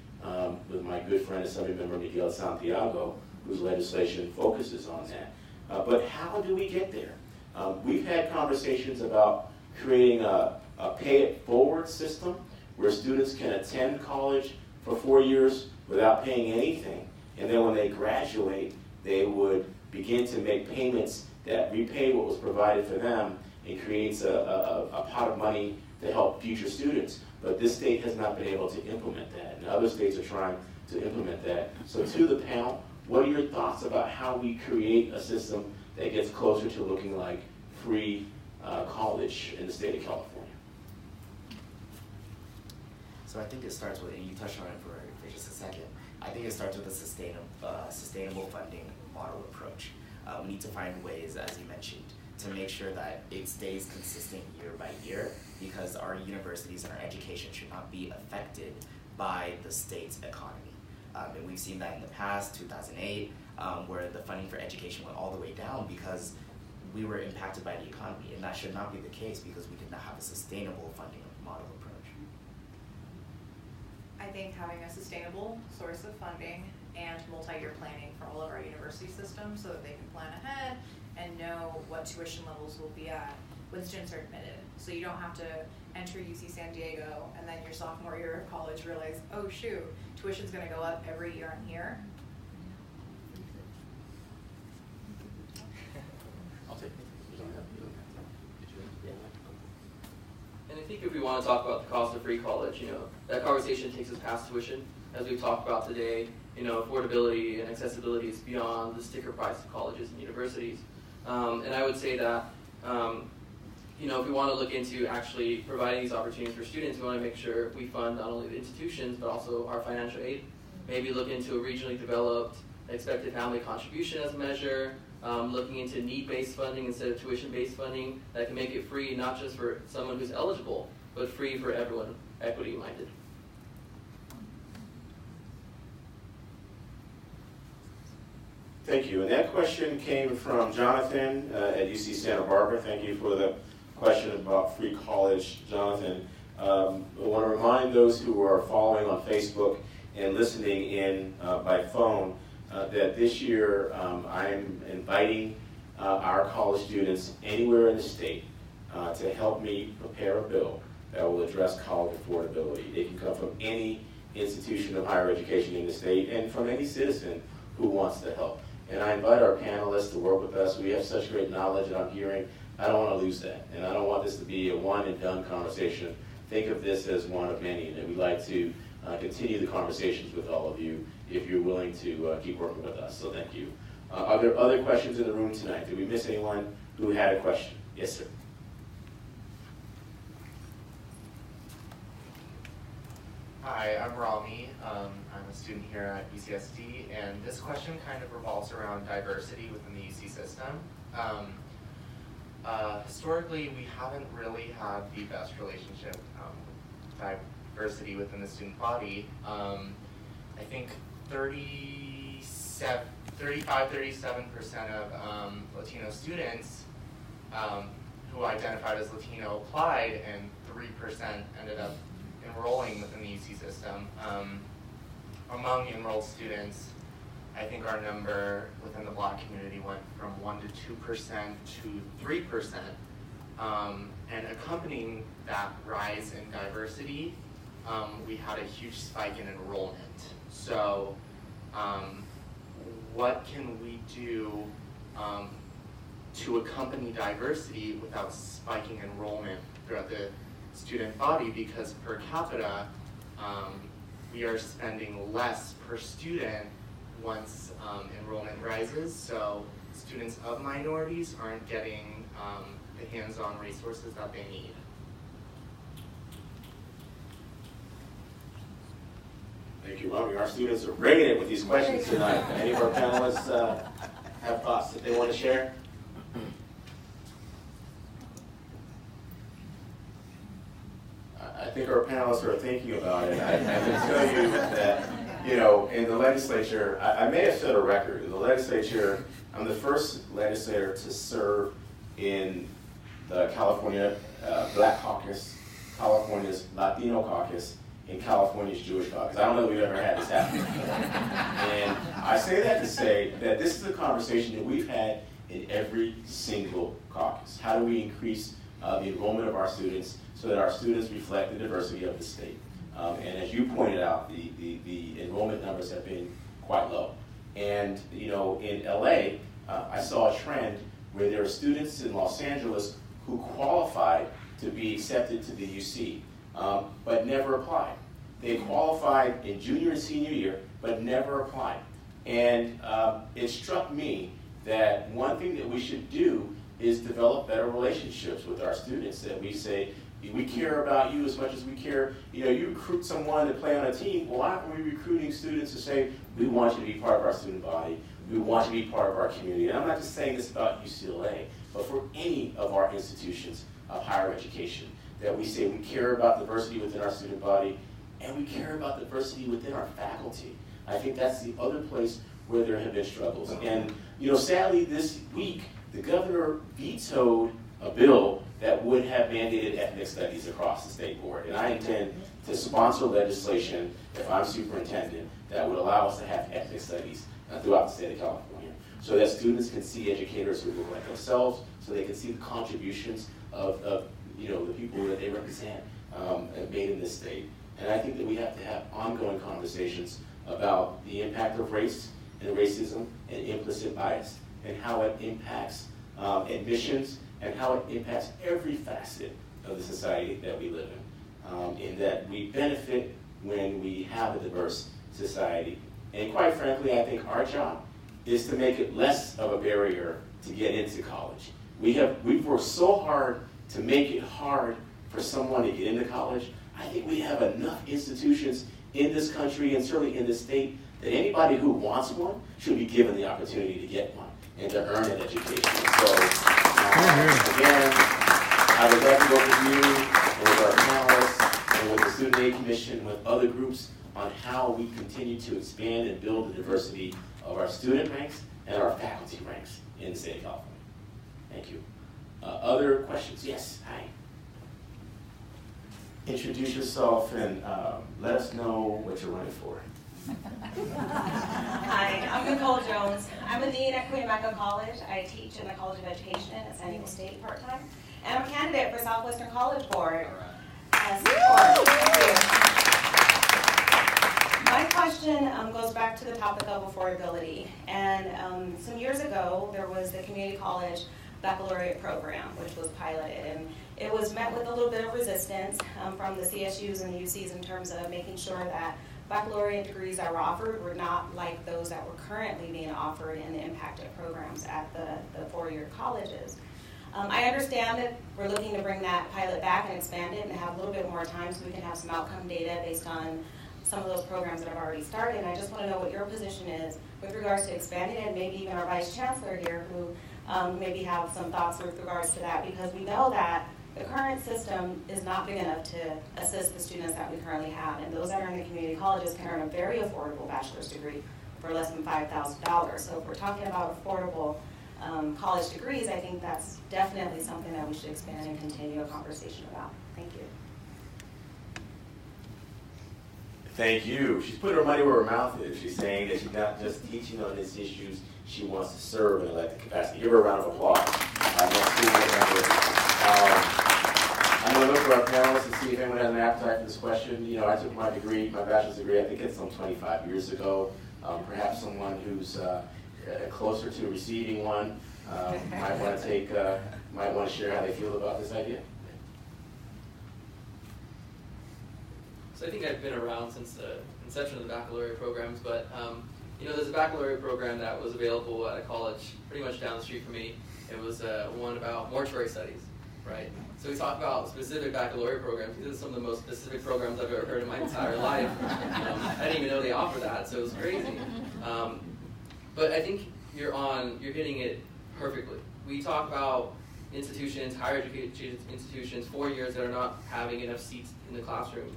S1: with my good friend Assemblymember Miguel Santiago, whose legislation focuses on that. But how do we get there? We've had conversations about creating a pay-it-forward system where students can attend college for 4 years without paying anything. And then when they graduate, they would begin to make payments that repay what was provided for them and creates a pot of money to help future students. But this state has not been able to implement that, and other states are trying to implement that. So to the panel, what are your thoughts about how we create a system that gets closer to looking like free college in the state of California?
S5: So I think it starts with, and you touched on it for just a second, I think it starts with a sustainable funding model approach. We need to find ways, as you mentioned, to make sure that it stays consistent year by year, because our universities and our education should not be affected by the state's economy. And we've seen that in the past, 2008, where the funding for education went all the way down because we were impacted by the economy, and that should not be the case because we did not have a sustainable funding model approach.
S3: I think having a sustainable source of funding and multi-year planning for all of our university systems so that they can plan ahead and know what tuition levels will be at when students are admitted. So you don't have to enter UC San Diego and then your sophomore year of college realize, oh shoot, tuition's gonna go up every year on here.
S4: And I think if we want to talk about the cost of free college, that conversation takes us past tuition. As we've talked about today, affordability and accessibility is beyond the sticker price of colleges and universities. And I would say that, if we want to look into actually providing these opportunities for students, we want to make sure we fund not only the institutions, but also our financial aid. Maybe look into a regionally developed expected family contribution as a measure, looking into need-based funding instead of tuition-based funding that can make it free not just for someone who's eligible, but free for everyone, equity-minded.
S1: Thank you. And that question came from Jonathan at UC Santa Barbara. Thank you for the question about free college, Jonathan. I want to remind those who are following on Facebook and listening in by phone that this year I'm inviting our college students anywhere in the state to help me prepare a bill that will address college affordability. It can come from any institution of higher education in the state and from any citizen who wants to help. And I invite our panelists to work with us. We have such great knowledge, and I'm hearing, I don't want to lose that. And I don't want this to be a one and done conversation. Think of this as one of many, and we'd like to continue the conversations with all of you if you're willing to keep working with us. So thank you. Are there other questions in the room tonight? Did we miss anyone who had a question? Yes, sir.
S14: Hi, I'm Rami. I'm a student here at UCSD, and this question kind of revolves around diversity within the UC system. Historically, we haven't really had the best relationship with diversity within the student body. I think 35–37% of Latino students who identified as Latino applied, and 3% ended up enrolling within the UC system. Among enrolled students, I think our number within the Black community went from 1% to 2% to 3%. And accompanying that rise in diversity, we had a huge spike in enrollment. So what can we do to accompany diversity without spiking enrollment throughout the student body? Because per capita, we are spending less per student once enrollment rises, so students of minorities aren't getting the hands-on resources that they need.
S1: Thank you, Rami. Our students are bringing it with these questions tonight. Any of our panelists have thoughts that they want to share? I think our panelists are thinking about it. I can tell you that, you know, in the legislature, I may have set a record. In the legislature, I'm the first legislator to serve in the California Black Caucus, California's Latino Caucus, and California's Jewish Caucus. I don't know if we've ever had this happen. And I say that to say that this is a conversation that we've had in every single caucus. How do we increase the enrollment of our students so that our students reflect the diversity of the state? And as you pointed out, the enrollment numbers have been quite low. And you know, in LA, I saw a trend where there are students in Los Angeles who qualified to be accepted to the UC, but never applied. They qualified in junior and senior year, but never applied. And it struck me that one thing that we should do is develop better relationships with our students, that we say, we care about you as much as we care. You know, you recruit someone to play on a team. Well, why aren't we recruiting students to say, we want you to be part of our student body. We want you to be part of our community. And I'm not just saying this about UCLA, but for any of our institutions of higher education, that we say we care about diversity within our student body, and we care about diversity within our faculty. I think that's the other place where there have been struggles. And you know, sadly this week, the governor vetoed a bill that would have mandated ethnic studies across the state board. And I intend to sponsor legislation, if I'm superintendent, that would allow us to have ethnic studies throughout the state of California, so that students can see educators who look like themselves, so they can see the contributions of you know, the people that they represent made in this state. And I think that we have to have ongoing conversations about the impact of race and racism and implicit bias, and how it impacts admissions, and how it impacts every facet of the society that we live in that we benefit when we have a diverse society. And quite frankly, I think our job is to make it less of a barrier to get into college. We've worked so hard to make it hard for someone to get into college. I think we have enough institutions in this country, and certainly in this state, that anybody who wants one should be given the opportunity to get one and to earn an education. So, again, I would love to work with you and with our panelists and with the Student Aid Commission, with other groups, on how we continue to expand and build the diversity of our student ranks and our faculty ranks in the state of California. Thank you. Other questions? Yes, hi. Introduce yourself and let us know what you're running for.
S15: Hi, I'm Nicole Jones. I'm a dean at Queen Mecca College. I teach in the College of Education at San Diego State part-time. And I'm a candidate for Southwestern College Board. My question goes back to the topic of affordability. And some years ago, there was the community college baccalaureate program, which was piloted. And it was met with a little bit of resistance from the CSUs and the UCs in terms of making sure that baccalaureate degrees that were offered were not like those that were currently being offered in the impacted programs at the four-year colleges. I understand that we're looking to bring that pilot back and expand it and have a little bit more time so we can have some outcome data based on some of those programs that have already started. And I just want to know what your position is with regards to expanding it, maybe even our Vice Chancellor here who maybe have some thoughts with regards to that, because we know that the current system is not big enough to assist the students that we currently have, and those that are in the community colleges can earn a very affordable bachelor's degree for less than $5,000. So if we're talking about affordable college degrees, I think that's definitely something that we should expand and continue a conversation about. Thank you.
S1: Thank you. She's putting her money where her mouth is. She's saying that she's not just teaching on these issues, she wants to serve in an elected capacity. Give her a round of applause. I'm going to look for our panelists and see if anyone has an appetite for this question. You know, I took my degree, my bachelor's degree, I think it's some 25 years ago. Perhaps someone who's closer to receiving one might want to share how they feel about this idea.
S4: So I think I've been around since the inception of the baccalaureate programs, but you know, there's a baccalaureate program that was available at a college pretty much down the street from me. It was one about mortuary studies, right? So we talk about specific baccalaureate programs. These are some of the most specific programs I've ever heard in my entire life. I didn't even know they offered that, so it was crazy. But I think you're hitting it perfectly. We talk about institutions, higher education institutions, 4 years that are not having enough seats in the classrooms,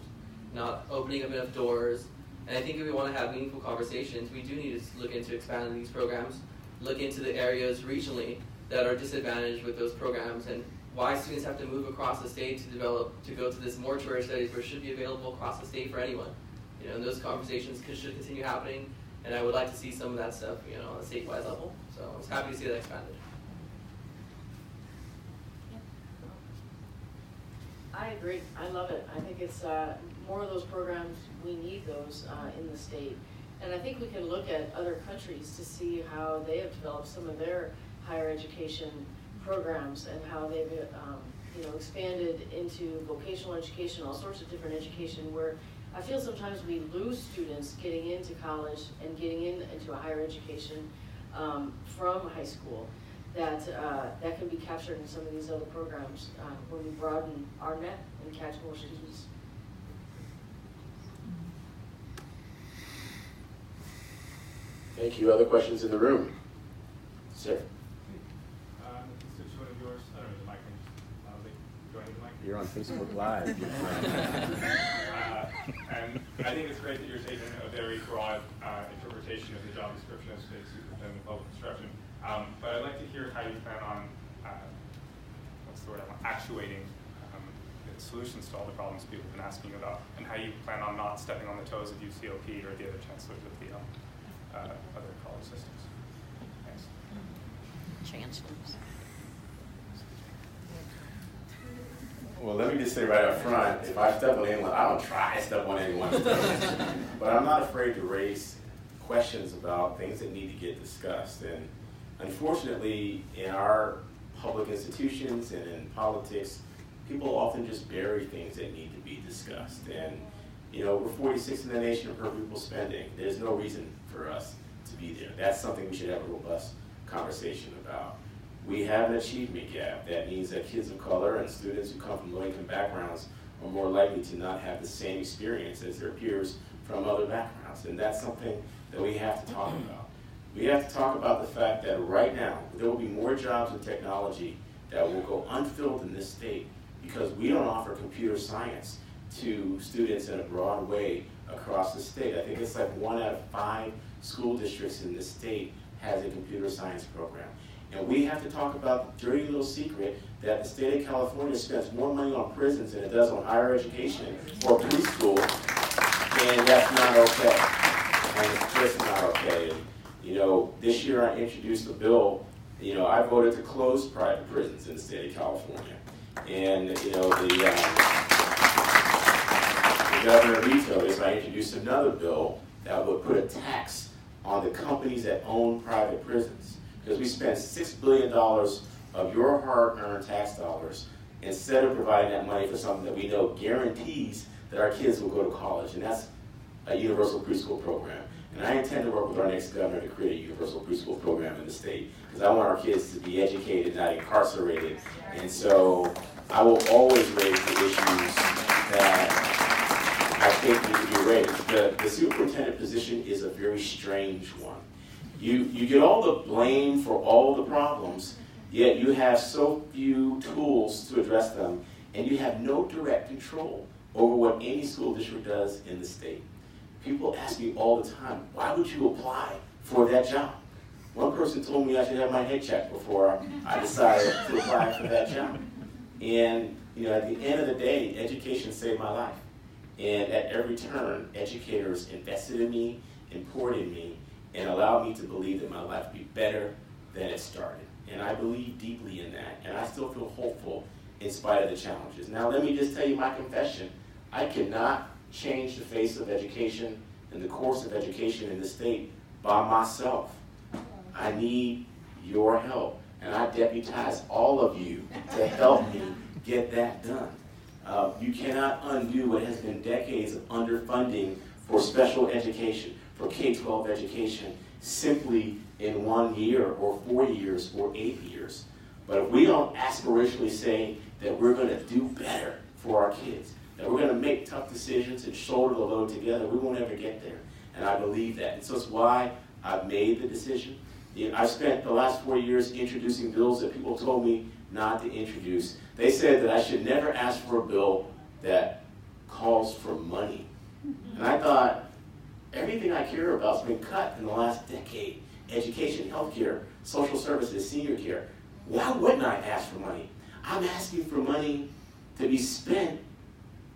S4: not opening up enough doors. And I think if we want to have meaningful conversations, we do need to look into expanding these programs, look into the areas regionally that are disadvantaged with those programs, and why students have to move across the state to go to this mortuary studies where it should be available across the state for anyone. You know, and those conversations should continue happening, and I would like to see some of that stuff, you know, on a statewide level. So I was happy to see that expanded.
S7: I agree. I love it. I think it's more of those programs. We need those in the state. And I think we can look at other countries to see how they have developed some of their higher education programs and how they've you know, expanded into vocational education, all sorts of different education, where I feel sometimes we lose students getting into college and getting into a higher education from high school. That can be captured in some of these other programs when we broaden our net and catch more students.
S1: Thank you. Other questions in the room? Sir.
S16: A constituent of yours, I don't know, the mic can loudly. Do I need the mic?
S2: You're on Facebook Live.
S16: And I think it's great that you're taking a very broad interpretation of the job description as State Superintendent of Public Instruction. But I'd like to hear how you plan on, actuating the solutions to all the problems people have been asking about, and how you plan on not stepping on the toes of UCOP or the other chancellors of the other college systems. Thanks.
S8: Chancellors.
S1: Well, let me just say right up front, if I step on anyone, I don't try to step on anyone's toes. But I'm not afraid to raise questions about things that need to get discussed. And unfortunately, in our public institutions and in politics, people often just bury things that need to be discussed. And, you know, we're 46 in the nation per pupil spending. There's no reason for us to be there. That's something we should have a robust conversation about. We have an achievement gap. That means that kids of color and students who come from low-income backgrounds are more likely to not have the same experience as their peers from other backgrounds. And that's something that we have to talk about. We have to talk about the fact that right now, there will be more jobs in technology that will go unfilled in this state because we don't offer computer science to students in a broad way across the state. I think it's like 1 out of 5 school districts in this state has a computer science program. And we have to talk about the dirty little secret that the state of California spends more money on prisons than it does on higher education or preschool, and that's not okay. And it's just not okay. And, you know, this year I introduced a bill. You know, I voted to close private prisons in the state of California. And, you know, the governor vetoed it, so I introduced another bill that would put a tax on the companies that own private prisons. Because we spend $6 billion of your hard-earned tax dollars instead of providing that money for something that we know guarantees that our kids will go to college, and that's a universal preschool program. And I intend to work with our next governor to create a universal preschool program in the state, because I want our kids to be educated, not incarcerated. And so I will always raise the issues that I think need to be raised. The superintendent position is a very strange one. You get all the blame for all the problems, yet you have so few tools to address them, and you have no direct control over what any school district does in the state. People ask me all the time, why would you apply for that job? One person told me I should have my head checked before I decided to apply for that job. And you know, at the end of the day, education saved my life. And at every turn, educators invested in me and poured in me and allowed me to believe that my life would be better than it started. And I believe deeply in that, and I still feel hopeful in spite of the challenges. Now let me just tell you my confession. I cannot change the face of education and the course of education in the state by myself. I need your help, and I deputize all of you to help me get that done. You cannot undo what has been decades of underfunding for special education, for K-12 education, simply in 1 year or 4 years or 8 years. But if we don't aspirationally say that we're going to do better for our kids, that we're going to make tough decisions and shoulder the load together, we won't ever get there. And I believe that. And so it's why I've made the decision. I spent the last 4 years introducing bills that people told me not to introduce. They said that I should never ask for a bill that calls for money. And I thought, everything I care about has been cut in the last decade. Education, healthcare, social services, senior care. Why wouldn't I ask for money? I'm asking for money to be spent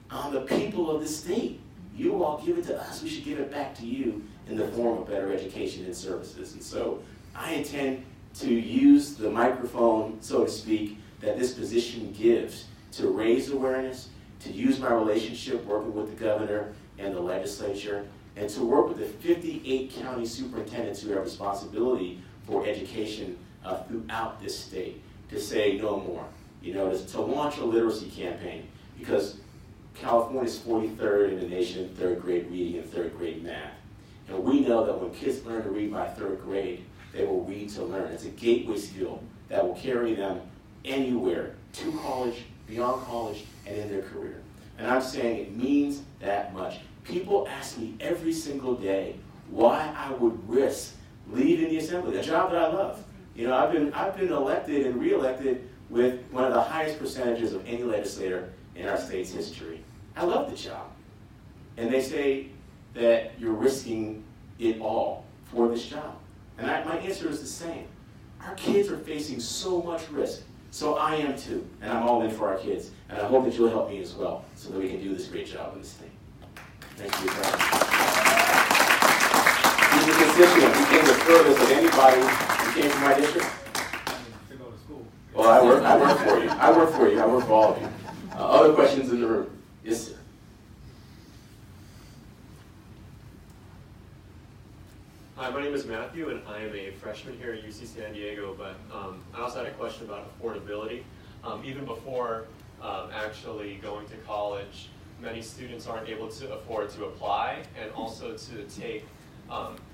S1: on the people of the state. You all give it to us, we should give it back to you in the form of better education and services. And so I intend to use the microphone, so to speak, that this position gives to raise awareness, to use my relationship working with the governor and the legislature, and to work with the 58 county superintendents who have responsibility for education throughout this state to say no more. You know, to launch a literacy campaign, because California is 43rd in the nation in third grade reading and third grade math. And we know that when kids learn to read by third grade, they will read to learn. It's a gateway skill that will carry them anywhere, to college, beyond college, and in their career. And I'm saying it means that much. People ask me every single day why I would risk leaving the assembly, a job that I love. You know, I've been elected and reelected with one of the highest percentages of any legislator in our state's history. I love the job. And they say that you're risking it all for this job. And my answer is the same. Our kids are facing so much risk. So I am too. And I'm all in for our kids. And I hope that you'll help me as well so that we can do this great job in the state. Thank you for having me. He's a constituent. He came the furthest of anybody who came from my district.
S16: To go to school.
S1: Well, I work for you. I work for you. I work for all of you. Other questions in the room? Yes, sir.
S17: Hi, my name is Matthew, and I am a freshman here at UC San Diego, but I also had a question about affordability. Even before actually going to college, many students aren't able to afford to apply and also to take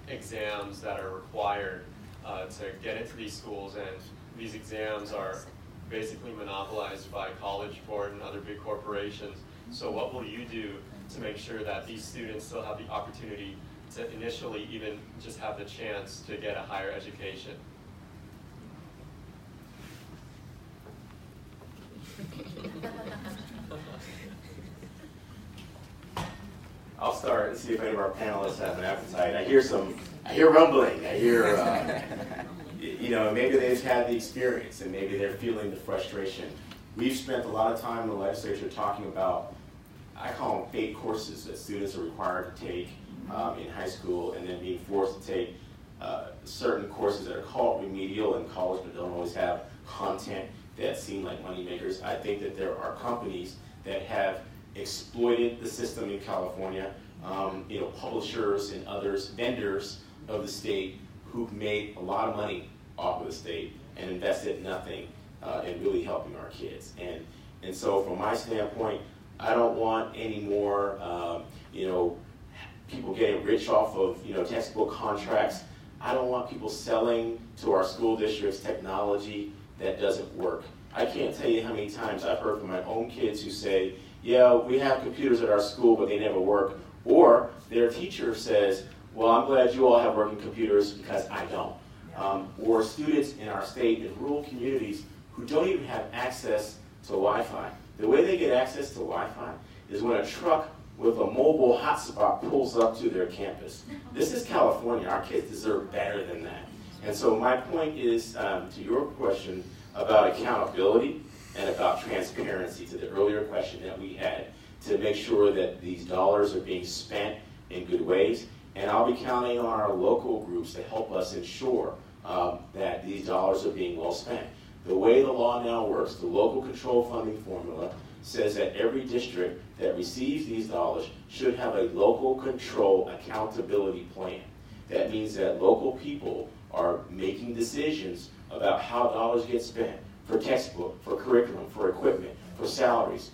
S17: exams that are required to get into these schools, and these exams are basically monopolized by College Board and other big corporations. So what will you do to make sure that these students still have the opportunity to initially even just have the chance to get a higher education?
S1: I'll start and see if any of our panelists have an appetite. I hear rumbling. I hear, you know, maybe they've had the experience and maybe they're feeling the frustration. We've spent a lot of time in the legislature talking about, I call them fake courses that students are required to take in high school, and then being forced to take certain courses that are called remedial in college but don't always have content that seem like money makers. I think that there are companies that have exploited the system in California, you know, publishers and others, vendors of the state who've made a lot of money off of the state and invested nothing in really helping our kids. And so from my standpoint, I don't want any more, you know, people getting rich off of, you know, textbook contracts. I don't want people selling to our school districts technology that doesn't work. I can't tell you how many times I've heard from my own kids who say, yeah, we have computers at our school, but they never work. Or their teacher says, well, I'm glad you all have working computers because I don't. Or students in our state in rural communities who don't even have access to Wi-Fi. The way they get access to Wi-Fi is when a truck with a mobile hotspot pulls up to their campus. This is California. Our kids deserve better than that. And so my point is, to your question about accountability and about transparency, to the earlier question that we had, to make sure that these dollars are being spent in good ways. And I'll be counting on our local groups to help us ensure that these dollars are being well spent. The way the law now works, the local control funding formula says that every district that receives these dollars should have a local control accountability plan. That means that local people are making decisions about how dollars get spent for textbook, for curriculum, for equipment, for salaries,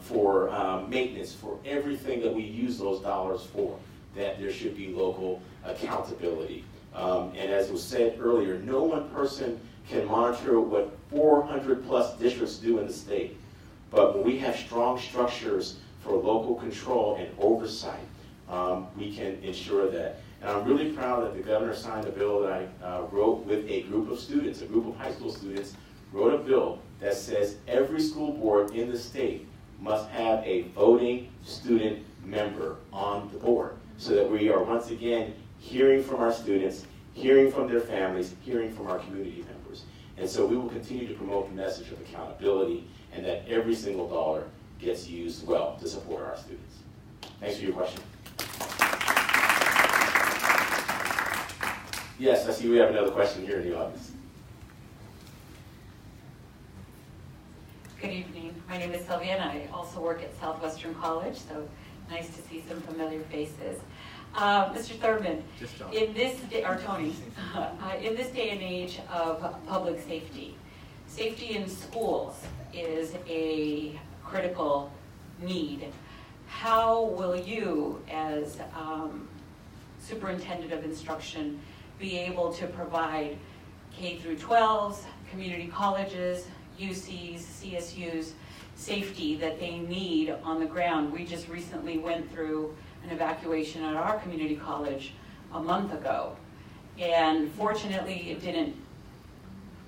S1: for maintenance, for everything that we use those dollars for, that there should be local accountability. And as was said earlier, no one person can monitor what 400 plus districts do in the state. But when we have strong structures for local control and oversight, we can ensure that. And I'm really proud that the governor signed a bill that I wrote with a group of students, a group of high school students, wrote a bill that says every school board in the state must have a voting student member on the board, so that we are once again hearing from our students, hearing from their families, hearing from our community members. And so we will continue to promote the message of accountability and that every single dollar gets used well to support our students. Thanks for your question. Yes, I see we have another question here in the audience.
S18: Good evening. My name is Sylvia, and I also work at Southwestern College, so nice to see some familiar faces. Mr. Thurmond, in this day, or Tony, in this day and age of public safety, safety in schools is a critical need. How will you, as Superintendent of Instruction, be able to provide K through 12s, community colleges, UCs, CSUs, safety that they need on the ground? We just recently went through an evacuation at our community college a month ago, and fortunately it didn't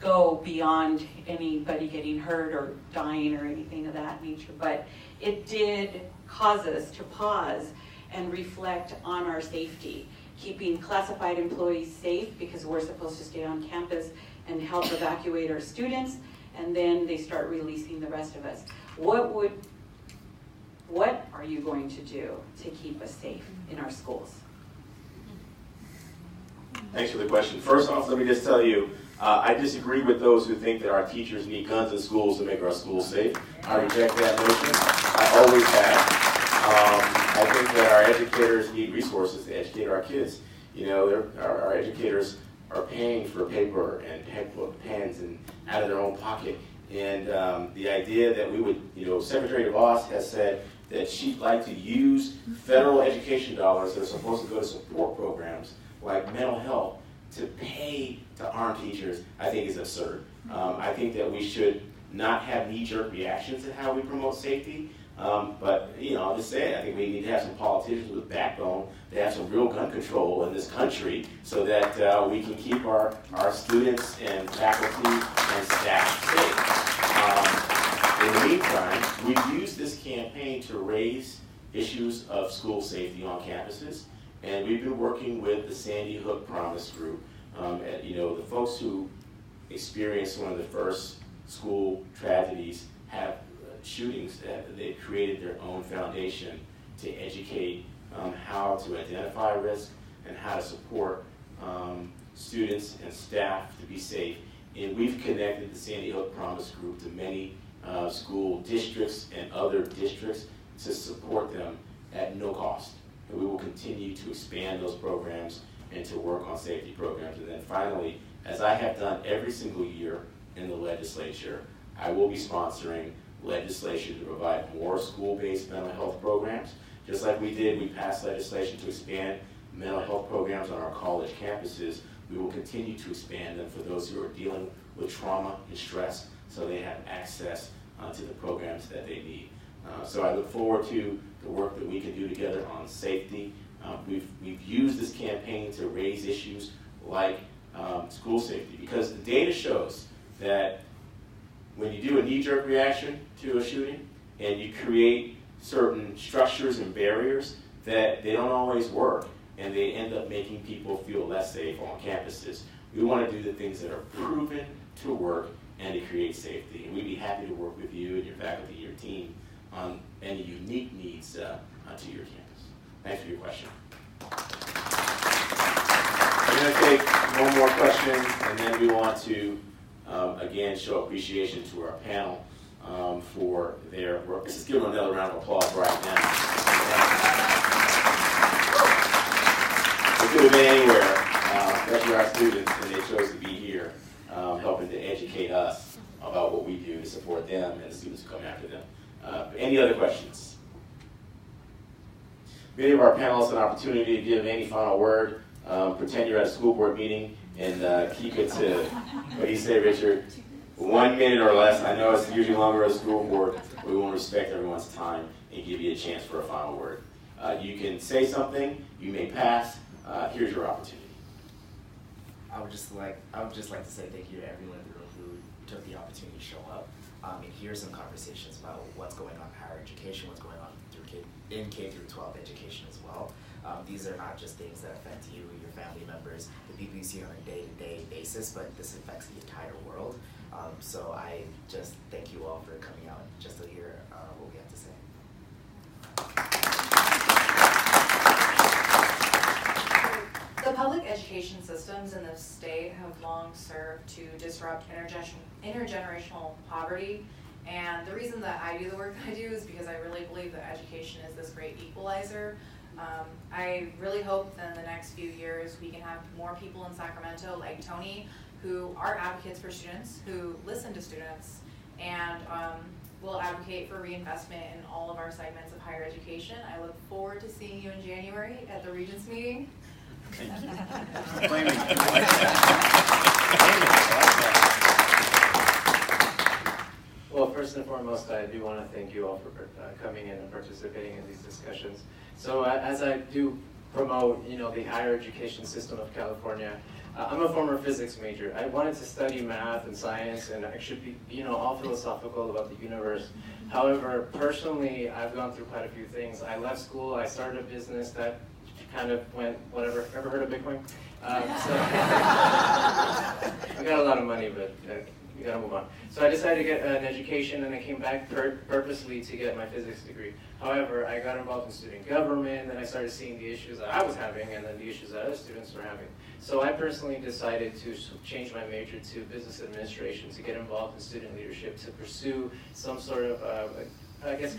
S18: go beyond anybody getting hurt or dying or anything of that nature, but it did cause us to pause and reflect on our safety, keeping classified employees safe because we're supposed to stay on campus and help evacuate our students, and then they start releasing the rest of us. What are you going to do to keep us safe in our schools?
S1: Thanks for the question. First off, let me just tell you, I disagree with those who think that our teachers need guns in schools to make our schools safe. I reject that notion. I always have. I think that our educators need resources to educate our kids. You know, our educators are paying for paper and pens and out of their own pocket. And the idea that we would, you know, Secretary DeVos has said that she'd like to use federal education dollars that are supposed to go to support programs like mental health to pay to arm teachers, I think is absurd. I think that we should not have knee-jerk reactions to how we promote safety. But, you know, I'll just say it, I think we need to have some politicians with backbone to have some real gun control in this country so that we can keep our students and faculty and staff safe. In the meantime, we've used this campaign to raise issues of school safety on campuses. And we've been working with the Sandy Hook Promise Group, the folks who experienced one of the first school tragedies have shootings. They've created their own foundation to educate how to identify risk and how to support students and staff to be safe. And we've connected the Sandy Hook Promise Group to many school districts and other districts to support them at no cost. And we will continue to expand those programs and to work on safety programs. And then finally, as I have done every single year in the legislature, I will be sponsoring legislation to provide more school-based mental health programs. Just like we did, we passed legislation to expand mental health programs on our college campuses. We will continue to expand them for those who are dealing with trauma and stress so they have access to the programs that they need. So I look forward to the work that we can do together on safety. We've used this campaign to raise issues like school safety, because the data shows that when you do a knee-jerk reaction to a shooting and you create certain structures and barriers, that they don't always work and they end up making people feel less safe on campuses. We want to do the things that are proven to work and to create safety. And we'd be happy to work with you and your faculty, your team, on any unique needs to your campus. Thanks for your question. We're going to take one more question, and then we want to, again, show appreciation to our panel for their work. Let's just give them another round of applause right now. They could have been anywhere, especially our students, and they chose to be here, helping to educate us about what we do to support them and the students who come after them. Any other questions? We give our panelists an opportunity to give any final word. Pretend you're at a school board meeting and keep it to, what do you say, Richard? 1 minute or less. I know it's usually longer at a school board, but we want to respect everyone's time and give you a chance for a final word. You can say something, you may pass. Here's your opportunity.
S5: I would just like to say thank you to everyone in the room who took the opportunity to show up and hear some conversations about what's going on in higher education, what's going on in K through 12 education as well. These are not just things that affect you, your family members, the people you see on a day-to-day basis, but this affects the entire world. So I just thank you all for coming out just to hear what we have to say.
S3: The public education systems in the state have long served to disrupt intergenerational poverty. And the reason that I do the work that I do is because I really believe that education is this great equalizer. I really hope that in the next few years we can have more people in Sacramento like Tony who are advocates for students, who listen to students, and will advocate for reinvestment in all of our segments of higher education. I look forward to seeing you in January at the Regents meeting.
S6: Well, first and foremost, I do want to thank you all for coming in and participating in these discussions. So as I do promote, the higher education system of California, I'm a former physics major. I wanted to study math and science and actually be, all philosophical about the universe. However, personally, I've gone through quite a few things. I left school, I started a business that kind of went whatever. Ever heard of Bitcoin? So I got a lot of money, but we gotta move on. So I decided to get an education, and I came back purposely to get my physics degree. However, I got involved in student government, and I started seeing the issues that I was having, and then the issues that other students were having. So I personally decided to change my major to business administration, to get involved in student leadership, to pursue some sort of,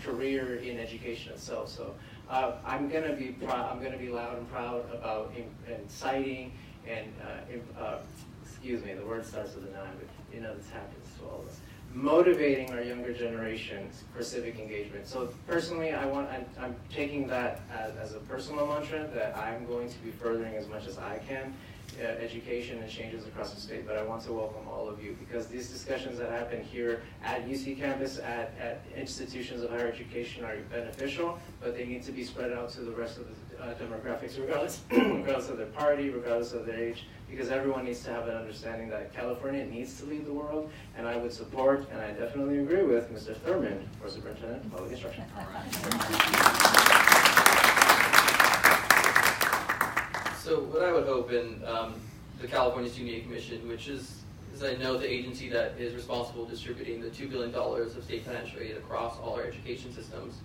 S6: career in education itself. So I'm gonna be loud and proud about inciting and excuse me, the word starts with an I, but this happens to all of us. Motivating our younger generations for civic engagement. So personally, I'm taking that as a personal mantra that I'm going to be furthering as much as I can, education and changes across the state. But I want to welcome all of you, because these discussions that happen here at UC campus, at institutions of higher education are beneficial, but they need to be spread out to the rest of the demographics, regardless of their party, regardless of their age, because everyone needs to have an understanding that California needs to lead the world, and I would support, and I definitely agree with Mr. Thurmond for Superintendent of Public Instruction.
S4: So what I would hope in the California Student Aid Commission, which is I know the agency that is responsible for distributing the $2 billion of state financial aid across all our education systems,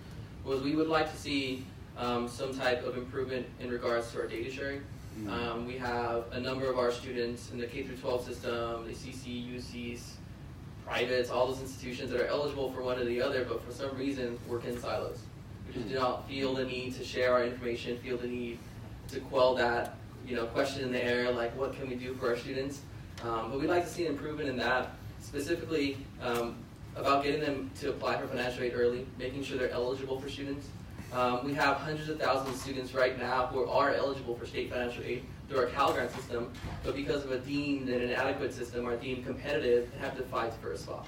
S4: was we would like to see some type of improvement in regards to our data sharing. We have a number of our students in the K-12 system, the CC, UCs, privates, all those institutions that are eligible for one or the other, but for some reason work in silos. We just do not feel the need to share our information, feel the need to quell that question in the air, like what can we do for our students? But we'd like to see an improvement in that, specifically about getting them to apply for financial aid early, making sure they're eligible for students. We have hundreds of thousands of students right now who are eligible for state financial aid through our Cal Grant system, but because of a deemed and inadequate system, are deemed competitive and have to fight for a spot.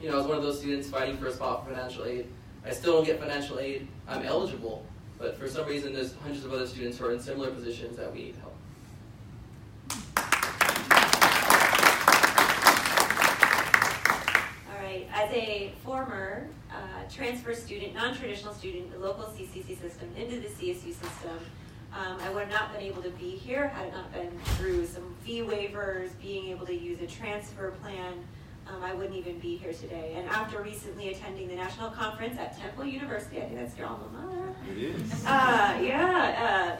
S4: I was one of those students fighting for a spot for financial aid. I still don't get financial aid. I'm eligible, but for some reason there's hundreds of other students who are in similar positions that we need help.
S8: As a former transfer student, non-traditional student, the local CCC system into the CSU system, I would have not been able to be here had it not been through some fee waivers, being able to use a transfer plan. I wouldn't even be here today. And after recently attending the national conference at Temple University, I think that's your alma mater.
S2: It is.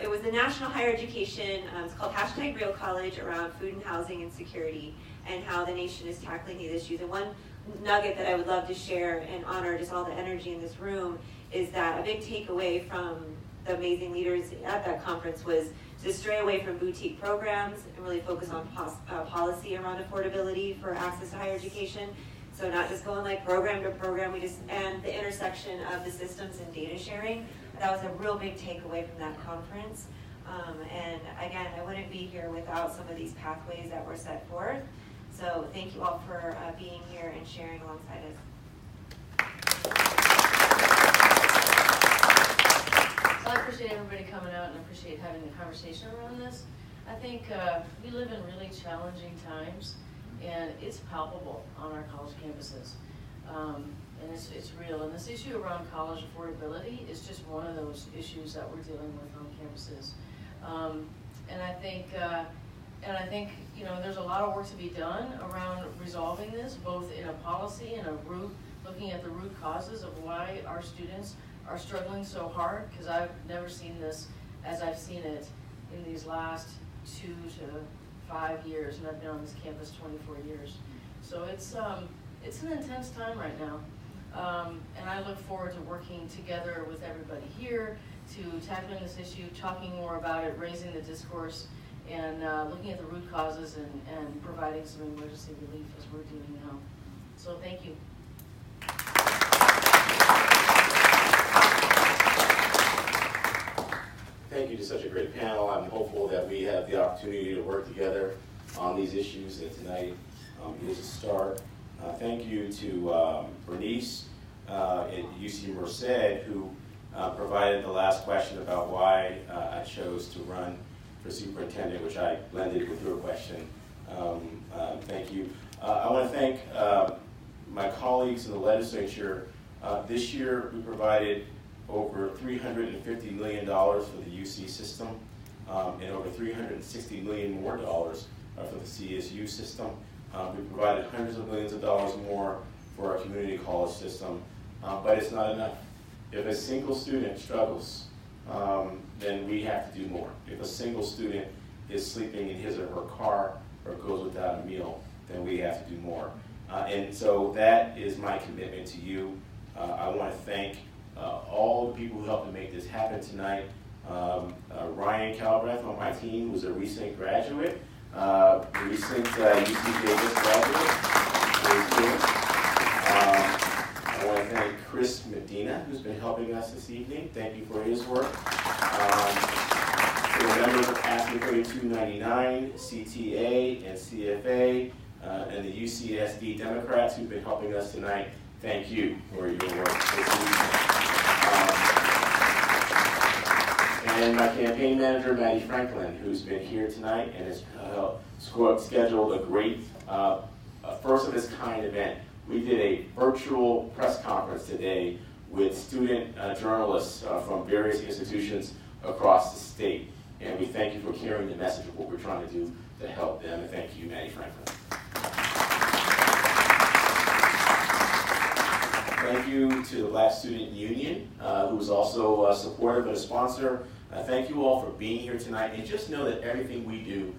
S8: It was the National Higher Education, it's called #Real College, around food and housing and security and how the nation is tackling these issues. And one nugget that I would love to share and honor just all the energy in this room is that a big takeaway from the amazing leaders at that conference was to stray away from boutique programs and really focus on policy around affordability for access to higher education. So not just going like program to program, and the intersection of the systems and data sharing. That was a real big takeaway from that conference. And again, I wouldn't be here without some of these pathways that were set forth. So thank you all for being here and sharing alongside us.
S7: So I appreciate everybody coming out and I appreciate having the conversation around this. I think we live in really challenging times and it's palpable on our college campuses. And it's real. And this issue around college affordability is just one of those issues that we're dealing with on campuses. And I think there's a lot of work to be done around resolving this, both in a policy and looking at the root causes of why our students are struggling so hard, because I've never seen this as I've seen it in these last 2 to 5 years, and I've been on this campus 24 years. So it's an intense time right now. And I look forward to working together with everybody here to tackling this issue, talking more about it, raising the discourse, and looking at the root causes and providing some emergency relief as we're doing now. So thank you.
S1: Thank you to such a great panel. I'm hopeful that we have the opportunity to work together on these issues, and tonight is a start. Thank you to Bernice at UC Merced, who provided the last question about why I chose to run for superintendent, which I blended with your question. Thank you. I want to thank my colleagues in the legislature. This year we provided over $350 million for the UC system and over $360 million more dollars for the CSU system. We provided hundreds of millions of dollars more for our community college system, but it's not enough. If a single student struggles, then we have to do more. If a single student is sleeping in his or her car or goes without a meal, then we have to do more. And so that is my commitment to you. I want to thank all the people who helped to make this happen tonight. Ryan Calbreth on my team, who's a recent graduate, recent UC Davis graduate. I want to thank Chris Medina, who's been helping us this evening. Thank you for his work. To the members of AFSCME 3299, CTA, and CFA, and the UCSD Democrats who've been helping us tonight, thank you for your work this evening. And my campaign manager, Maddie Franklin, who's been here tonight and has scheduled a great first of its kind event. We did a virtual press conference today with student journalists from various institutions across the state. And we thank you for carrying the message of what we're trying to do to help them. And thank you, Maddie Franklin. Thank you to the Black Student Union, who is also supportive and a sponsor. Thank you all for being here tonight. And just know that everything we do,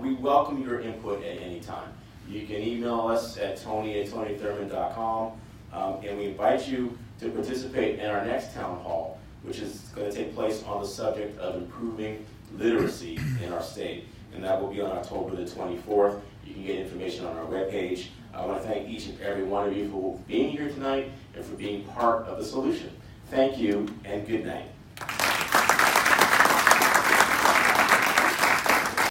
S1: we welcome your input at any time. You can email us at tony@tonythurmond.com, and we invite you to participate in our next town hall, which is going to take place on the subject of improving literacy in our state. And that will be on October the 24th. You can get information on our webpage. I want to thank each and every one of you for being here tonight and for being part of the solution. Thank you and good night.